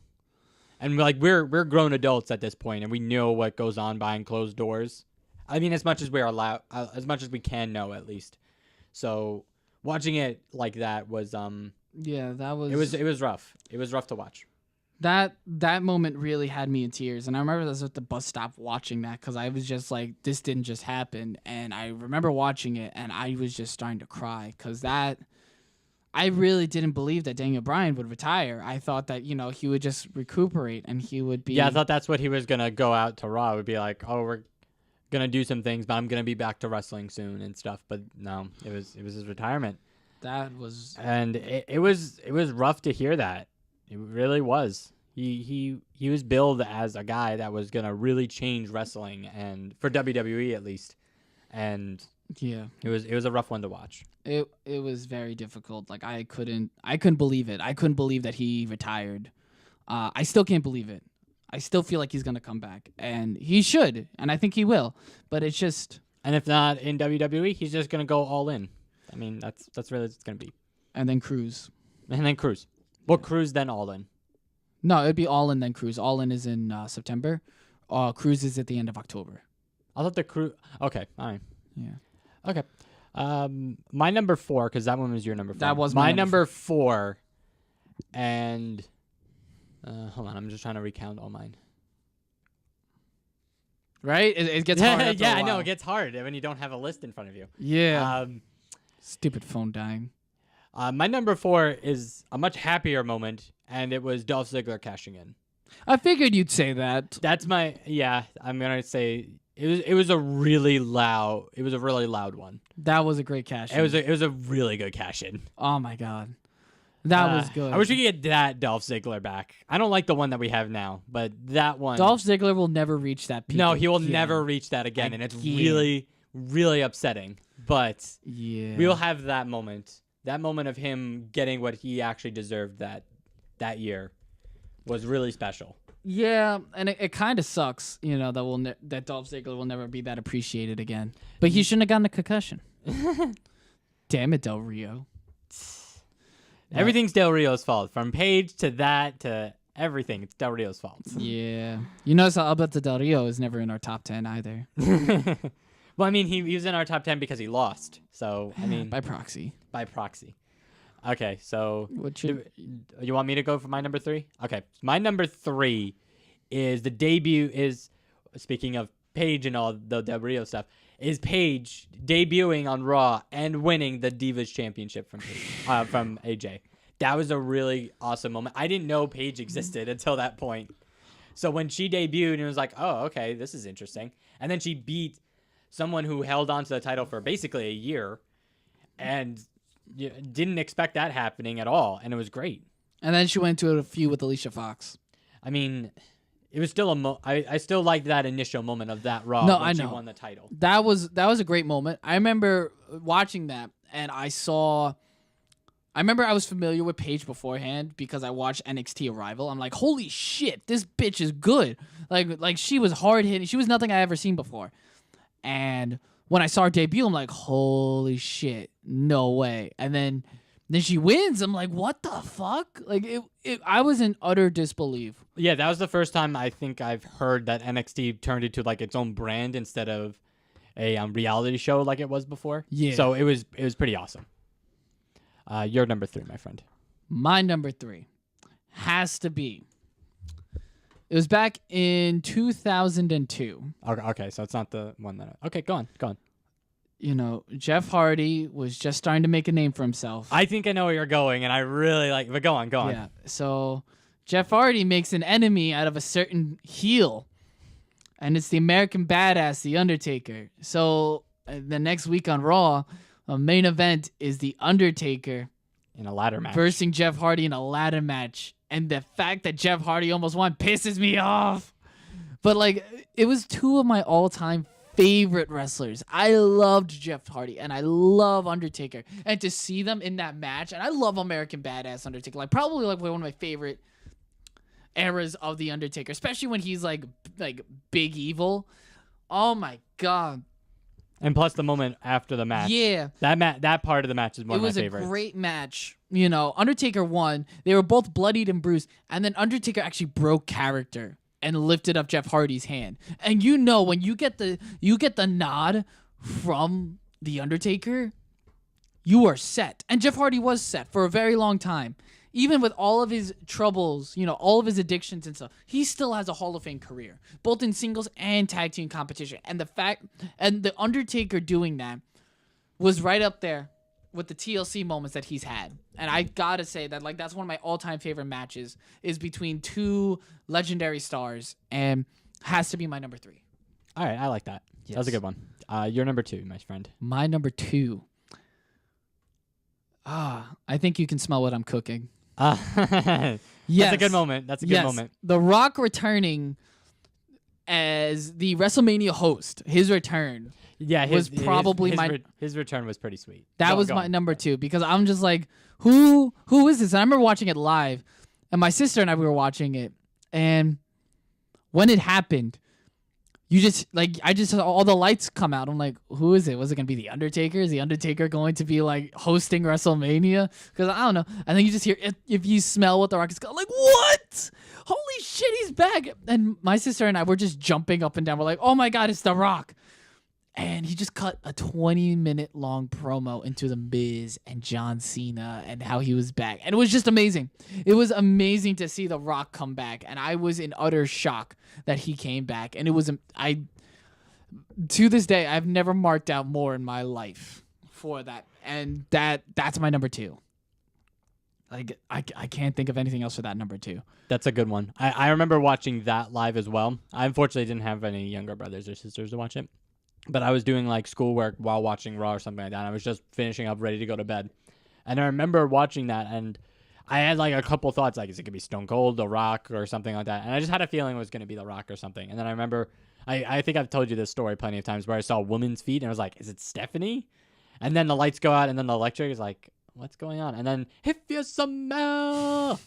And like we're grown adults at this point and we know what goes on behind closed doors. I mean, as much as we're allowed, as much as we can know at least. So watching it like that was it was rough. It was rough to watch. That moment really had me in tears, and I remember I was at the bus stop watching that because I was just like, this didn't just happen. And I remember watching it, and I was just starting to cry because I really didn't believe that Daniel Bryan would retire. I thought that he would just recuperate and he would be. Yeah, I thought that's what he was gonna go out to Raw. It would be like, oh, we're gonna do some things, but I'm gonna be back to wrestling soon and stuff. But no, it was his retirement. That was, and it was rough to hear that. It really was. He was billed as a guy that was gonna really change wrestling, and for WWE at least. And yeah, it was a rough one to watch. It was very difficult. Like I couldn't believe it. I couldn't believe that he retired. I still can't believe it. I still feel like he's gonna come back, and he should, and I think he will. But it's just, and if not in WWE, he's just gonna go all in. I mean, that's really what it's gonna be. And then Cruz. Well, Cruz then All In. No, it'd be All In then Cruz. All In is in September. Cruz is at the end of October. I thought the Cruz. Okay, all right. Yeah. Okay. My number 4, because that one was your number 4. That was my number 4. And hold on, I'm just trying to recount all mine. Right? It gets hard. After yeah, a while. I know it gets hard when you don't have a list in front of you. Yeah. Stupid phone dying. My number 4 is a much happier moment, and it was Dolph Ziggler cashing in. I figured you'd say that. That's my, I'm going to say It was a really loud one. That was a great cash. It was a really good cash in. Oh my god, that was good. I wish we could get that Dolph Ziggler back. I don't like the one that we have now, but that one. Dolph Ziggler will never reach that peak. No, he will again. never reach that again, and it's really, really upsetting. But Yeah, we will have that moment. That moment of him getting what he actually deserved that year was really special. Yeah, and it kind of sucks, that that Dolph Ziggler will never be that appreciated again. But he shouldn't have gotten a concussion. Damn it, Del Rio. Everything's Del Rio's fault. From Paige to that to everything, it's Del Rio's fault. Yeah, you notice how Alberto Del Rio is never in our top 10 either. Well, I mean, he was in our top 10 because he lost. So, I mean, By proxy. by proxy. Okay, so What should you want me to go for my number 3? Okay, my number 3 is the debut. Is speaking of Paige and all the Del Rio stuff, is Paige debuting on Raw and winning the Divas Championship from from AJ. That was a really awesome moment. I didn't know Paige existed until that point. So when she debuted, it was like, oh, okay, this is interesting. And then she beat someone who held on to the title for basically a year, and didn't expect that happening at all, and it was great. And then she went into a feud with Alicia Fox. I mean, it was still I still liked that initial moment of that Raw No, when I she know. won the title. That was a great moment. I remember watching that, and I remember I was familiar with Paige beforehand because I watched NXT Arrival. I'm like, holy shit, this bitch is good. Like she was hard hitting. She was nothing I ever seen before. And when I saw her debut, I'm like, holy shit, no way. And then she wins. I'm like, what the fuck? Like I was in utter disbelief. Yeah, that was the first time I think I've heard that NXT turned into like its own brand instead of a reality show like it was before. Yeah. So it was pretty awesome. You're number 3, my friend. My number 3 has to be. It was back in 2002. Okay, so it's not the one that. Okay, go on. Jeff Hardy was just starting to make a name for himself. I think I know where you're going, and I really like. But go on. Yeah. So Jeff Hardy makes an enemy out of a certain heel, and it's the American Badass, The Undertaker. So the next week on Raw, a main event is The Undertaker In a ladder match. versing Jeff Hardy in a ladder match. And the fact that Jeff Hardy almost won pisses me off. But it was two of my all-time favorite wrestlers. I loved Jeff Hardy and I love Undertaker. And to see them in that match, and I love American Badass Undertaker. Probably one of my favorite eras of The Undertaker, especially when he's like big evil. Oh my god. And plus the moment after the match. Yeah. That part of the match is one of my favorites. It was a great match. Undertaker won. They were both bloodied and bruised. And then Undertaker actually broke character and lifted up Jeff Hardy's hand. And when you get the nod from The Undertaker, you are set. And Jeff Hardy was set for a very long time. Even with all of his troubles, all of his addictions and stuff, he still has a Hall of Fame career, both in singles and tag team competition. And the Undertaker doing that was right up there with the TLC moments that he's had. And I gotta say that that's one of my all-time favorite matches is between two legendary stars and has to be my number 3. All right, I like that. That was a good one. You're number 2, my friend. My number 2. I think you can smell what I'm cooking. That's a good moment. That's a good moment. The Rock returning as the WrestleMania host, his return. Yeah, was probably his return was pretty sweet. That was my number 2 because I'm just like, who is this? And I remember watching it live, and my sister and I were watching it, and when it happened, I just saw all the lights come out. I'm like, who is it? Was it gonna be The Undertaker? Is The Undertaker going to be hosting WrestleMania? Because I don't know. And then you just hear if you smell what The Rock is going, like, what? Holy shit, he's back! And my sister and I were just jumping up and down. We're like, oh my god, it's The Rock! And he just cut a 20-minute long promo into The Miz and John Cena and how he was back. And it was just amazing. It was amazing to see The Rock come back. And I was in utter shock that he came back. And it was, to this day, I've never marked out more in my life for that. And that's my number 2. Like I can't think of anything else for that number 2. That's a good one. I remember watching that live as well. I unfortunately didn't have any younger brothers or sisters to watch it. But I was doing like schoolwork while watching Raw or something like that. And I was just finishing up, ready to go to bed. And I remember watching that, and I had like a couple thoughts, like, is it going to be Stone Cold, The Rock, or something like that? And I just had a feeling it was going to be The Rock or something. And then I remember, I think I've told you this story plenty of times, where I saw a woman's feet, and I was like, is it Stephanie? And then the lights go out, and then the electric is like, what's going on? And then, if you smell,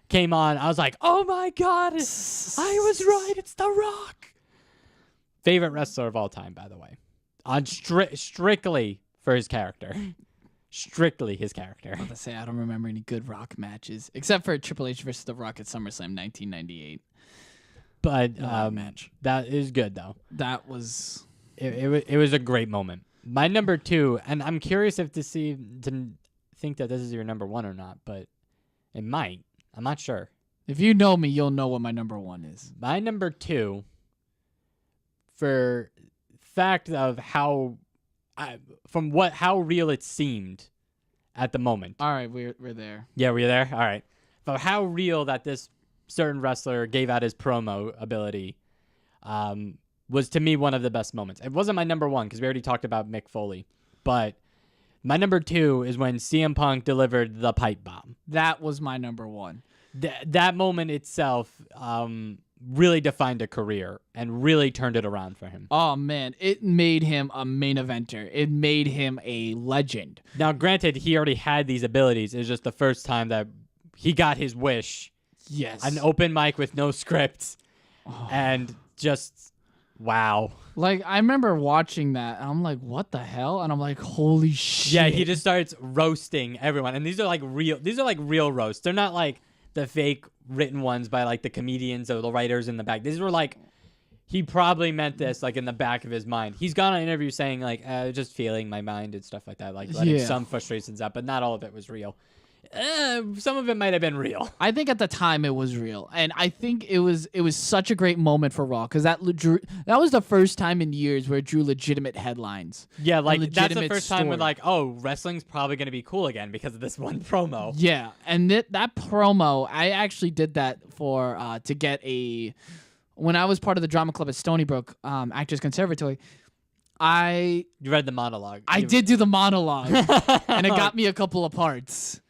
came on. I was like, oh my God, I was right. It's The Rock. Favorite wrestler of all time, by the way. On strictly for his character. Strictly his character. I was about to say, I don't remember any good Rock matches, except for Triple H versus The Rock at SummerSlam 1998. But match. that is good, though. That was... It was a great moment. My number 2, and I'm curious if to think that this is your number 1 or not, but it might. I'm not sure. If you know me, you'll know what my number 1 is. My number 2, for fact of how real it seemed at the moment. All right, we're there. Yeah, we're there? All right. But how real that this certain wrestler gave out his promo ability was, to me, one of the best moments. It wasn't my number 1 because we already talked about Mick Foley. But my number 2 is when CM Punk delivered the pipe bomb. That was my number 1. That moment itself really defined a career and really turned it around for him. Oh, man. It made him a main eventer. It made him a legend. Now, granted, he already had these abilities. It was just the first time that he got his wish. Yes. An open mic with no script. And just, wow. Like, I remember watching that, and I'm like, what the hell? And I'm like, holy shit. Yeah, he just starts roasting everyone. And these are like real roasts. They're not like the fake written ones by like the comedians or the writers in the back. These were like, he probably meant this like in the back of his mind. He's gone on interviews saying like, just feeling my mind and stuff like that, like letting some frustrations out, but not all of it was real. Some of it might have been real. I think at the time it was real, and I think it was such a great moment for Raw because that was the first time in years where it drew legitimate headlines. Yeah, like that's the legitimate first time we're story. like, oh, wrestling's probably gonna be cool again because of this one promo. Yeah, and that promo, I actually did that for to get when I was part of the drama club at Stony Brook Actors Conservatory. You read the monologue. I did do the monologue, and it got me a couple of parts.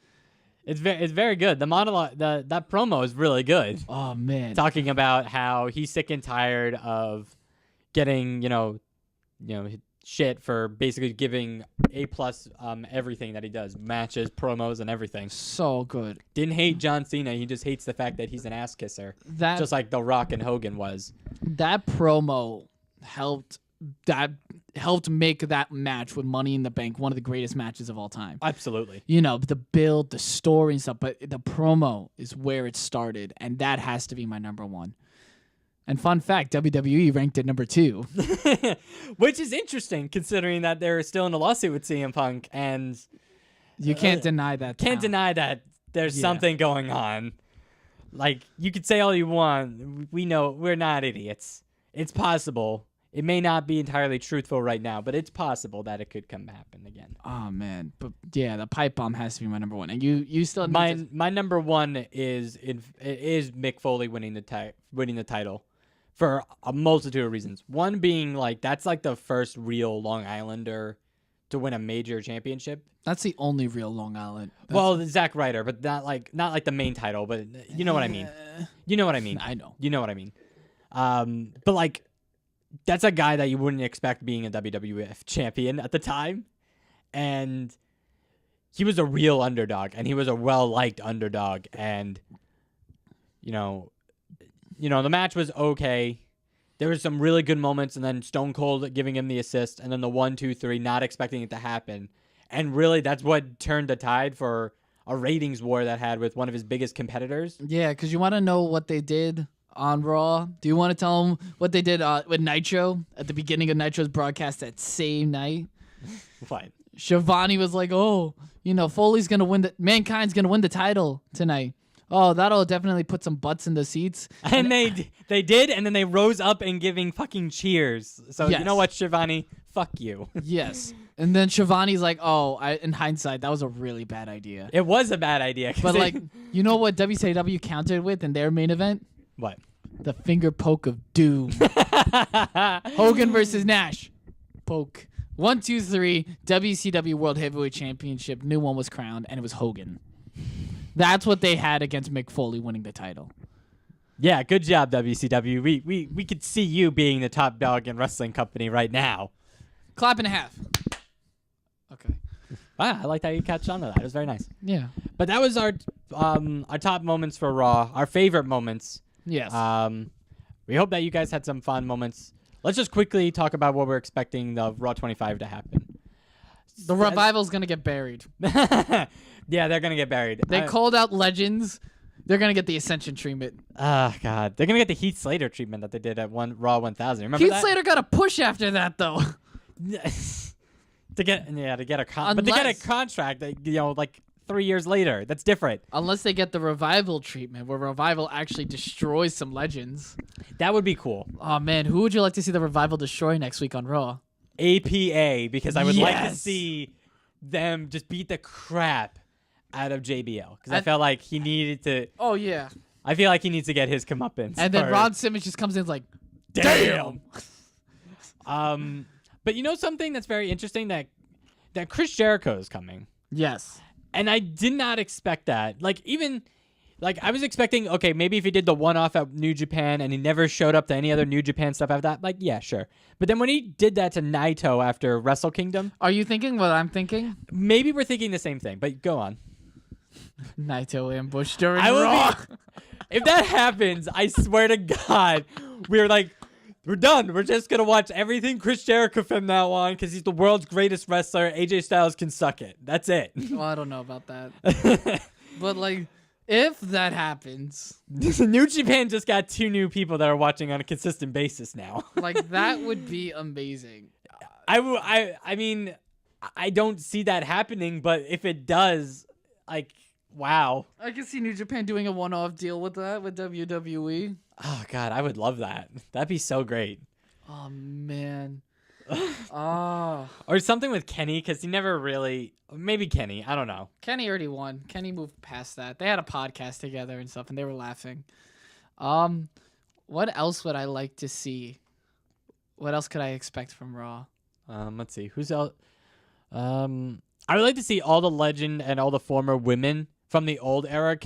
It's very good. The monologue, that promo is really good. Oh man, Talking about how he's sick and tired of getting shit for basically giving A+ everything that he does, matches, promos, and everything. so good. Didn't hate John Cena. He just hates the fact that he's an ass kisser, That just like The Rock and Hogan was. that promo helped make that match with Money in the Bank one of the greatest matches of all time. Absolutely. You know, the build, the story and stuff, but the promo is where it started, and that has to be my number 1. And fun fact, WWE ranked it number 2. Which is interesting considering that they're still in a lawsuit with CM Punk, and You can't deny that. can't deny that there's something going on. Like, you could say all you want. We know we're not idiots. It's possible. It may not be entirely truthful right now, but it's possible that it could happen again. Oh man, but yeah, the pipe bomb has to be my number 1. And you still need My number 1 is Mick Foley winning the title for a multitude of reasons. One being like that's like the first real Long Islander to win a major championship. That's the only real Long Island. Well, Zack Ryder, but not like the main title, but you know what I mean. You know what I mean. I know. You know what I mean. But like that's a guy that you wouldn't expect being a WWF champion at the time. And he was a real underdog, and he was a well-liked underdog. And, the match was okay. There was some really good moments, and then Stone Cold giving him the assist, and then the 1, 2, 3, not expecting it to happen. And really, that's what turned the tide for a ratings war that had with one of his biggest competitors. Yeah, because you want to know what they did on Raw. Do you want to tell them what they did with Nitro at the beginning of Nitro's broadcast that same night? What? Shivani was like, Foley's going to win Mankind's going to win the title tonight. Oh, that'll definitely put some butts in the seats. And they did, and then they rose up and giving fucking cheers. So Yes. You know what, Shivani? Fuck you. Yes. And then Shivani's like, oh, in hindsight, that was a really bad idea. It was a bad idea. 'Cause But like, you know what WCW countered with in their main event? what? The finger poke of doom. Hogan versus Nash. Poke. 1, 2, 3. WCW World Heavyweight Championship. New one was crowned, and it was Hogan. That's what they had against Mick Foley winning the title. Yeah, good job, WCW. We could see you being the top dog in wrestling company right now. Clap and a half. Okay. Wow, I like how you catch on to that. It was very nice. Yeah. But that was our top moments for Raw, our favorite moments. Yes. We hope that you guys had some fun moments. Let's just quickly talk about what we're expecting the Raw 25 to happen. The Revival's going to get buried. Yeah, they're going to get buried. They called out Legends. They're going to get the Ascension treatment. Oh, God. They're going to get the Heath Slater treatment that they did at Raw 1000. Remember Heath that? Slater got a push after that, though. to get a contract that, like 3 years later. That's different. Unless they get the Revival treatment, where Revival actually destroys some Legends. That would be cool. Oh, man. Who would you like to see the Revival destroy next week on Raw? APA, because I would like to Yes. see them just beat the crap out of JBL. Because I felt like he needed to. Oh, yeah. I feel like he needs to get his comeuppance. And then for- Ron Simmons just comes in and is like, Damn. But you know something that's very interesting, that Chris Jericho is coming, yes. and I did not expect that. Like I was expecting, okay, maybe if he did the one-off at New Japan and he never showed up to any other New Japan stuff after that, like, yeah, sure. But then when he did that to Naito after Wrestle Kingdom, Are you thinking what I'm thinking? maybe we're thinking the same thing. But go on. Naito ambush during I will Raw. If that happens, I swear to God, we're done. We're just going to watch everything Chris Jericho from now on because he's the world's greatest wrestler. AJ Styles can suck it. That's it. Well, I don't know about that. But, like, if that happens, New Japan just got 2 new people that are watching on a consistent basis now. like, that would be amazing. I mean, I don't see that happening, but if it does, like, wow. I can see New Japan doing a one-off deal with that, with WWE. Oh, God, I would love that. That'd be so great. Oh, man. Oh. Or something with Kenny, because he never really... Maybe Kenny. I don't know. Kenny already won. Kenny moved past that. They had a podcast together and stuff, and they were laughing. What else would I like to see? What else could I expect from Raw? Let's see. Who's else? I would like to see all the legend and all the former women from the old era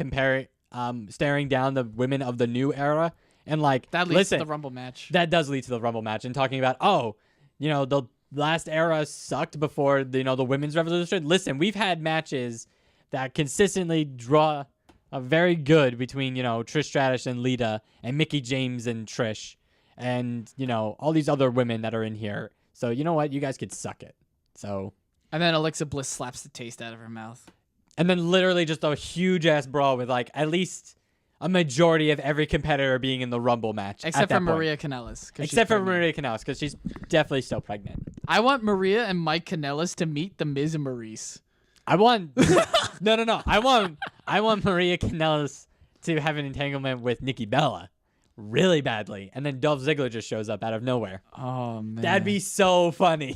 staring down the women of the new era. And, like, That leads listen, to the Rumble match. that does lead to the Rumble match, and talking about, the last era sucked before the women's revolution. Listen, we've had matches that consistently draw a very good between, Trish Stratus and Lita and Mickie James and Trish and, all these other women that are in here. So, you know what? You guys could suck it. So, And then Alexa Bliss slaps the taste out of her mouth. and then literally just a huge ass brawl with, like, at least a majority of every competitor being in the Rumble match. Except at that for point. Maria Kanellis. Except for Maria Kanellis, because she's definitely still pregnant. I want Maria and Mike Kanellis to meet the Miz and Maurice. I want no. I want Maria Kanellis to have an entanglement with Nikki Bella really badly, and then Dolph Ziggler just shows up out of nowhere. Oh, man. That'd be so funny.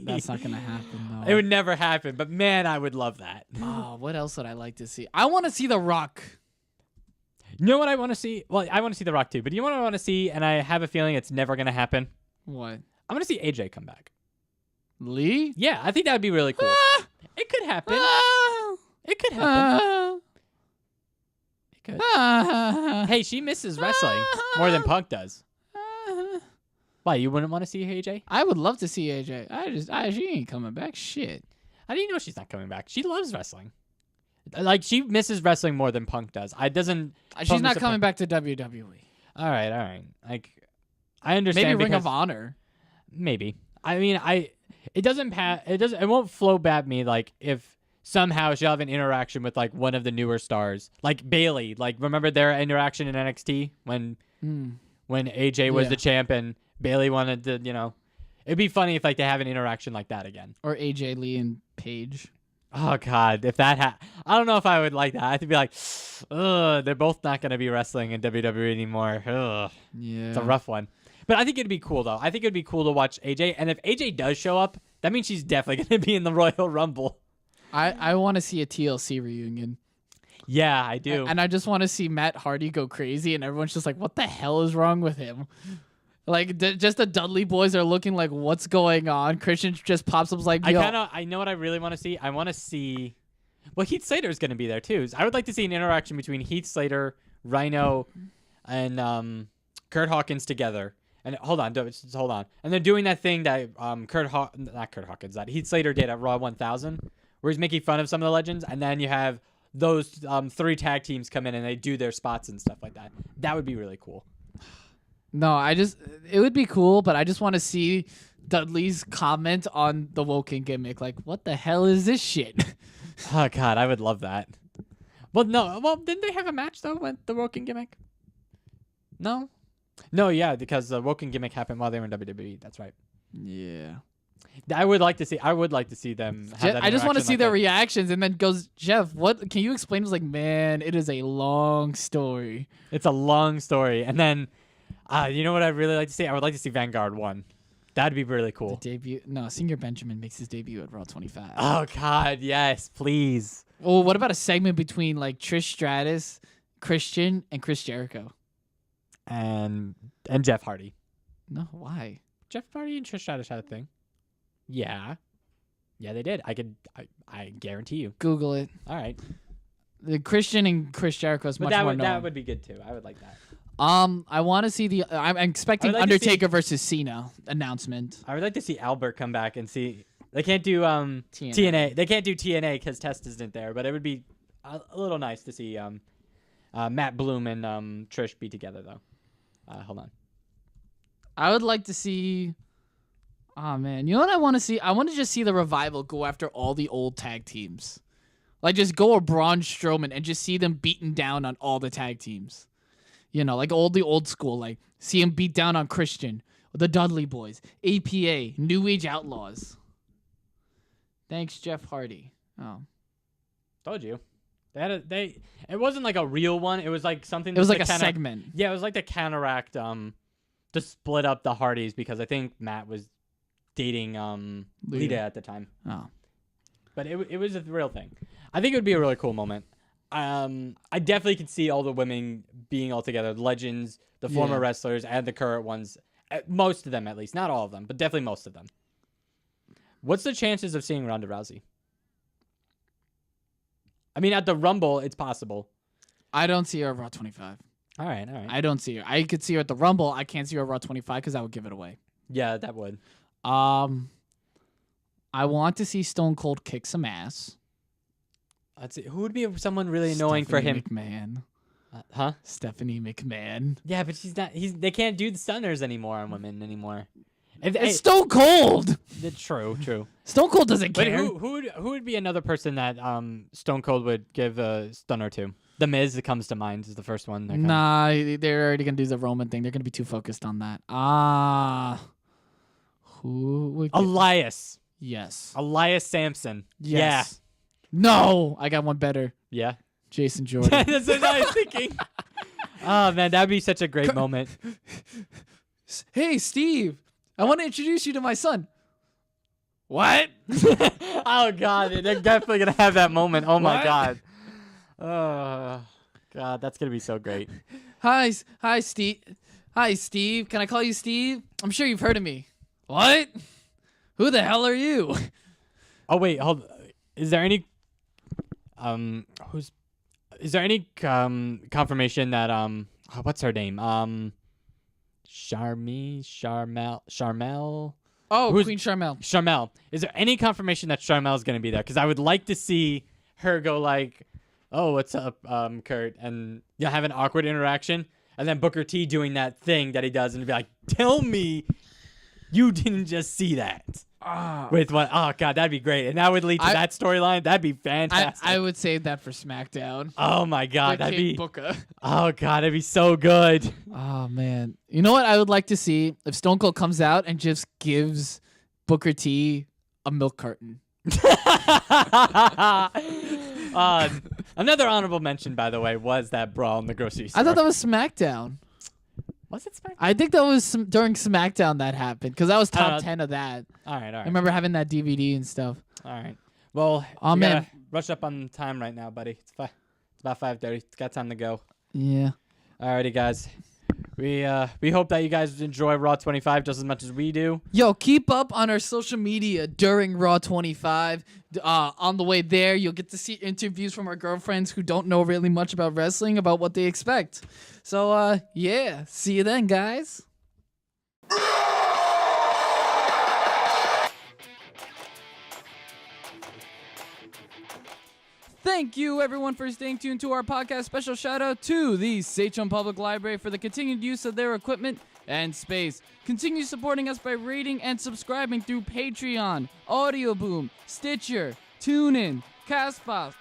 That's not going to happen, though. It would never happen, but man, I would love that. Oh, what else would I like to see? I want to see The Rock. You know what I want to see? Well, I want to see The Rock too, but you know what I want to see, and I have a feeling it's never going to happen? What? I want to see AJ come back. Lee? Yeah, I think that would be really cool. It could happen. It could happen. It could. Hey, she misses wrestling more than Punk does. Why, you wouldn't want to see AJ? I would love to see AJ. She ain't coming back. Shit. How do you know she's not coming back? She loves wrestling. Like, she misses wrestling more than Punk does. She's not coming back to WWE. All right. Like, I understand. Maybe Ring because- of Honor. Maybe. I mean, it won't flow back me, like, if somehow she'll have an interaction with, like, one of the newer stars. Like Bailey. Like, remember their interaction in NXT when AJ was Yeah. the champ and Bailey wanted to, it'd be funny if, like, they have an interaction like that again. Or AJ Lee and Paige. Oh, God. If that I don't know if I would like that. I have to be like, ugh, they're both not going to be wrestling in WWE anymore. Ugh. Yeah. It's a rough one. But I think it'd be cool, though. I think it'd be cool to watch AJ. And if AJ does show up, That means she's definitely going to be in the Royal Rumble. I want to see a TLC reunion. Yeah, I do. And I just want to see Matt Hardy go crazy, and everyone's just like, what the hell is wrong with him? Like, just the Dudley boys are looking like, what's going on? Christian just pops up like, yo. I know what I really want to see. I want to see. Well, Heath Slater is going to be there too. So I would like to see an interaction between Heath Slater, Rhino, and Kurt Hawkins together. And hold on. And they're doing that thing that that Heath Slater did at Raw 1000, where he's making fun of some of the legends, and then you have those 3 tag teams come in and they do their spots and stuff like that. That would be really cool. No, it would be cool, but I just want to see Dudley's comment on the Woken gimmick. Like, what the hell is this shit? Oh, God, I would love that. Well, no. Well, didn't they have a match, though, with the Woken gimmick? No? No, yeah, because the Woken gimmick happened while they were in WWE. That's right. Yeah. I would like to see them have that I just want to see like their that. reactions, and then goes, Jeff, what can you explain? It's like, man, it is a long story. It's a long story. And then, you know what I'd really like to see? I would like to see Vanguard 1. That'd be really cool. The debut. No, Senior Benjamin makes his debut at Raw 25. Oh, God, yes, please. Well, what about a segment between like Trish Stratus, Christian, and Chris Jericho? And Jeff Hardy. No, why? Jeff Hardy and Trish Stratus had a thing. Yeah. Yeah, they did. I guarantee you. Google it. All right. The Christian and Chris Jericho is But much more known. that would be good too. I would like that. I want to see the. I'm expecting I would like to Undertaker versus Cena announcement. I would like to see Albert come back and see. They can't do TNA. They can't do TNA because Test isn't there. But it would be a little nice to see Matt Bloom and Trish be together though. Hold on. I would like to see. Oh man, you know what I want to see? I want to just see the Revival go after all the old tag teams, like just go a Braun Strowman and just see them beaten down on all the tag teams. You know, like the old school, like see him beat down on Christian, the Dudley Boys, APA, New Age Outlaws. Thanks, Jeff Hardy. Oh, Told you. It wasn't like a real one. It was like something. it was like a segment. Yeah, it was like to counteract to split up the Hardys because I think Matt was dating Lita at the time. Oh, But it was a real thing. I think it would be a really cool moment. I definitely could see all the women being all together, the legends, the former wrestlers, and the current ones. Most of them, at least, not all of them, but definitely most of them. What's the chances of seeing Ronda Rousey? I mean, at the Rumble, it's possible. I don't see her at Raw 25. All right. I don't see her. I could see her at the Rumble. I can't see her at Raw 25 because I would give it away. Yeah, that would. I want to see Stone Cold kick some ass. Let's see. Who would be someone really annoying for him? McMahon. Huh? Stephanie McMahon. Yeah, but she's not. They can't do the stunners anymore on women anymore. It's Stone Cold. True. Stone Cold doesn't But care. who would be another person that Stone Cold would give a stunner to? The Miz that comes to mind is the first one. Nah, they're already gonna do the Roman thing. They're gonna be too focused on that. Who would? Elias Sampson. Yes. No, I got one better. Yeah. Jason Jordan. That's what I was thinking. Oh man, that'd be such a great moment. Hey, Steve, I want to introduce you to my son. What? Oh god, they're definitely gonna have that moment. Oh my What? god. Oh god, that's gonna be so great. Hi, Steve. Hi, Steve. Can I call you Steve? I'm sure you've heard of me. What? Who the hell are you? Oh wait, hold. Is there any confirmation that what's her name? Charmel. Oh, Who's- Queen Charmel. Charmel. Is there any confirmation that Charmel is going to be there? Because I would like to see her go like, "Oh, what's up, Kurt?" and have an awkward interaction, and then Booker T doing that thing that he does, and be like, "Tell me, you didn't just see that." With what? Oh god, that'd be great, and that would lead to that storyline. That'd be fantastic. I would save that for SmackDown. Oh my god, With that'd King be. Booker. Oh god, that'd be so good. Oh man, you know what I would like to see if Stone Cold comes out and just gives Booker T a milk carton. Another honorable mention, by the way, was that brawl in the grocery store. I thought that was SmackDown. Was it SmackDown? I think that was during SmackDown that happened because that was I don't top know. 10 of that. All right. I remember having that DVD and stuff. All right. Well, Oh, we man. gotta rush up on time right now, buddy. It's about 5:30. It's got time to go. Yeah. Alrighty, guys. We hope that you guys enjoy Raw 25 just as much as we do. Yo, keep up on our social media during Raw 25. On the way there, you'll get to see interviews from our girlfriends who don't know really much about wrestling about what they expect. So, yeah. See you then, guys. Thank you, everyone, for staying tuned to our podcast. Special shout out to the Sachem Public Library for the continued use of their equipment and space. Continue supporting us by rating and subscribing through Patreon, Audio Boom, Stitcher, TuneIn, Castbox,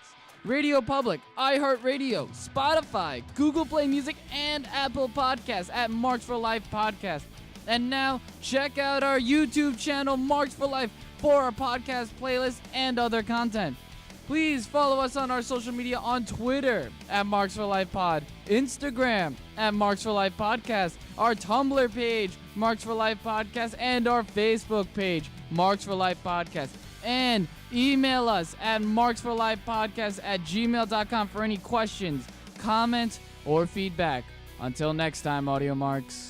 Radio Public, iHeartRadio, Spotify, Google Play Music, and Apple Podcasts at Marks for Life Podcast. And now, check out our YouTube channel, Marks for Life, for our podcast playlist and other content. Please follow us on our social media on Twitter at Marks for Life Pod, Instagram at Marks for Life Podcast, our Tumblr page, Marks for Life Podcast, and our Facebook page, Marks for Life Podcast. And email us at marksforlifepodcast@gmail.com for any questions, comments, or feedback. Until next time, Audio Marks.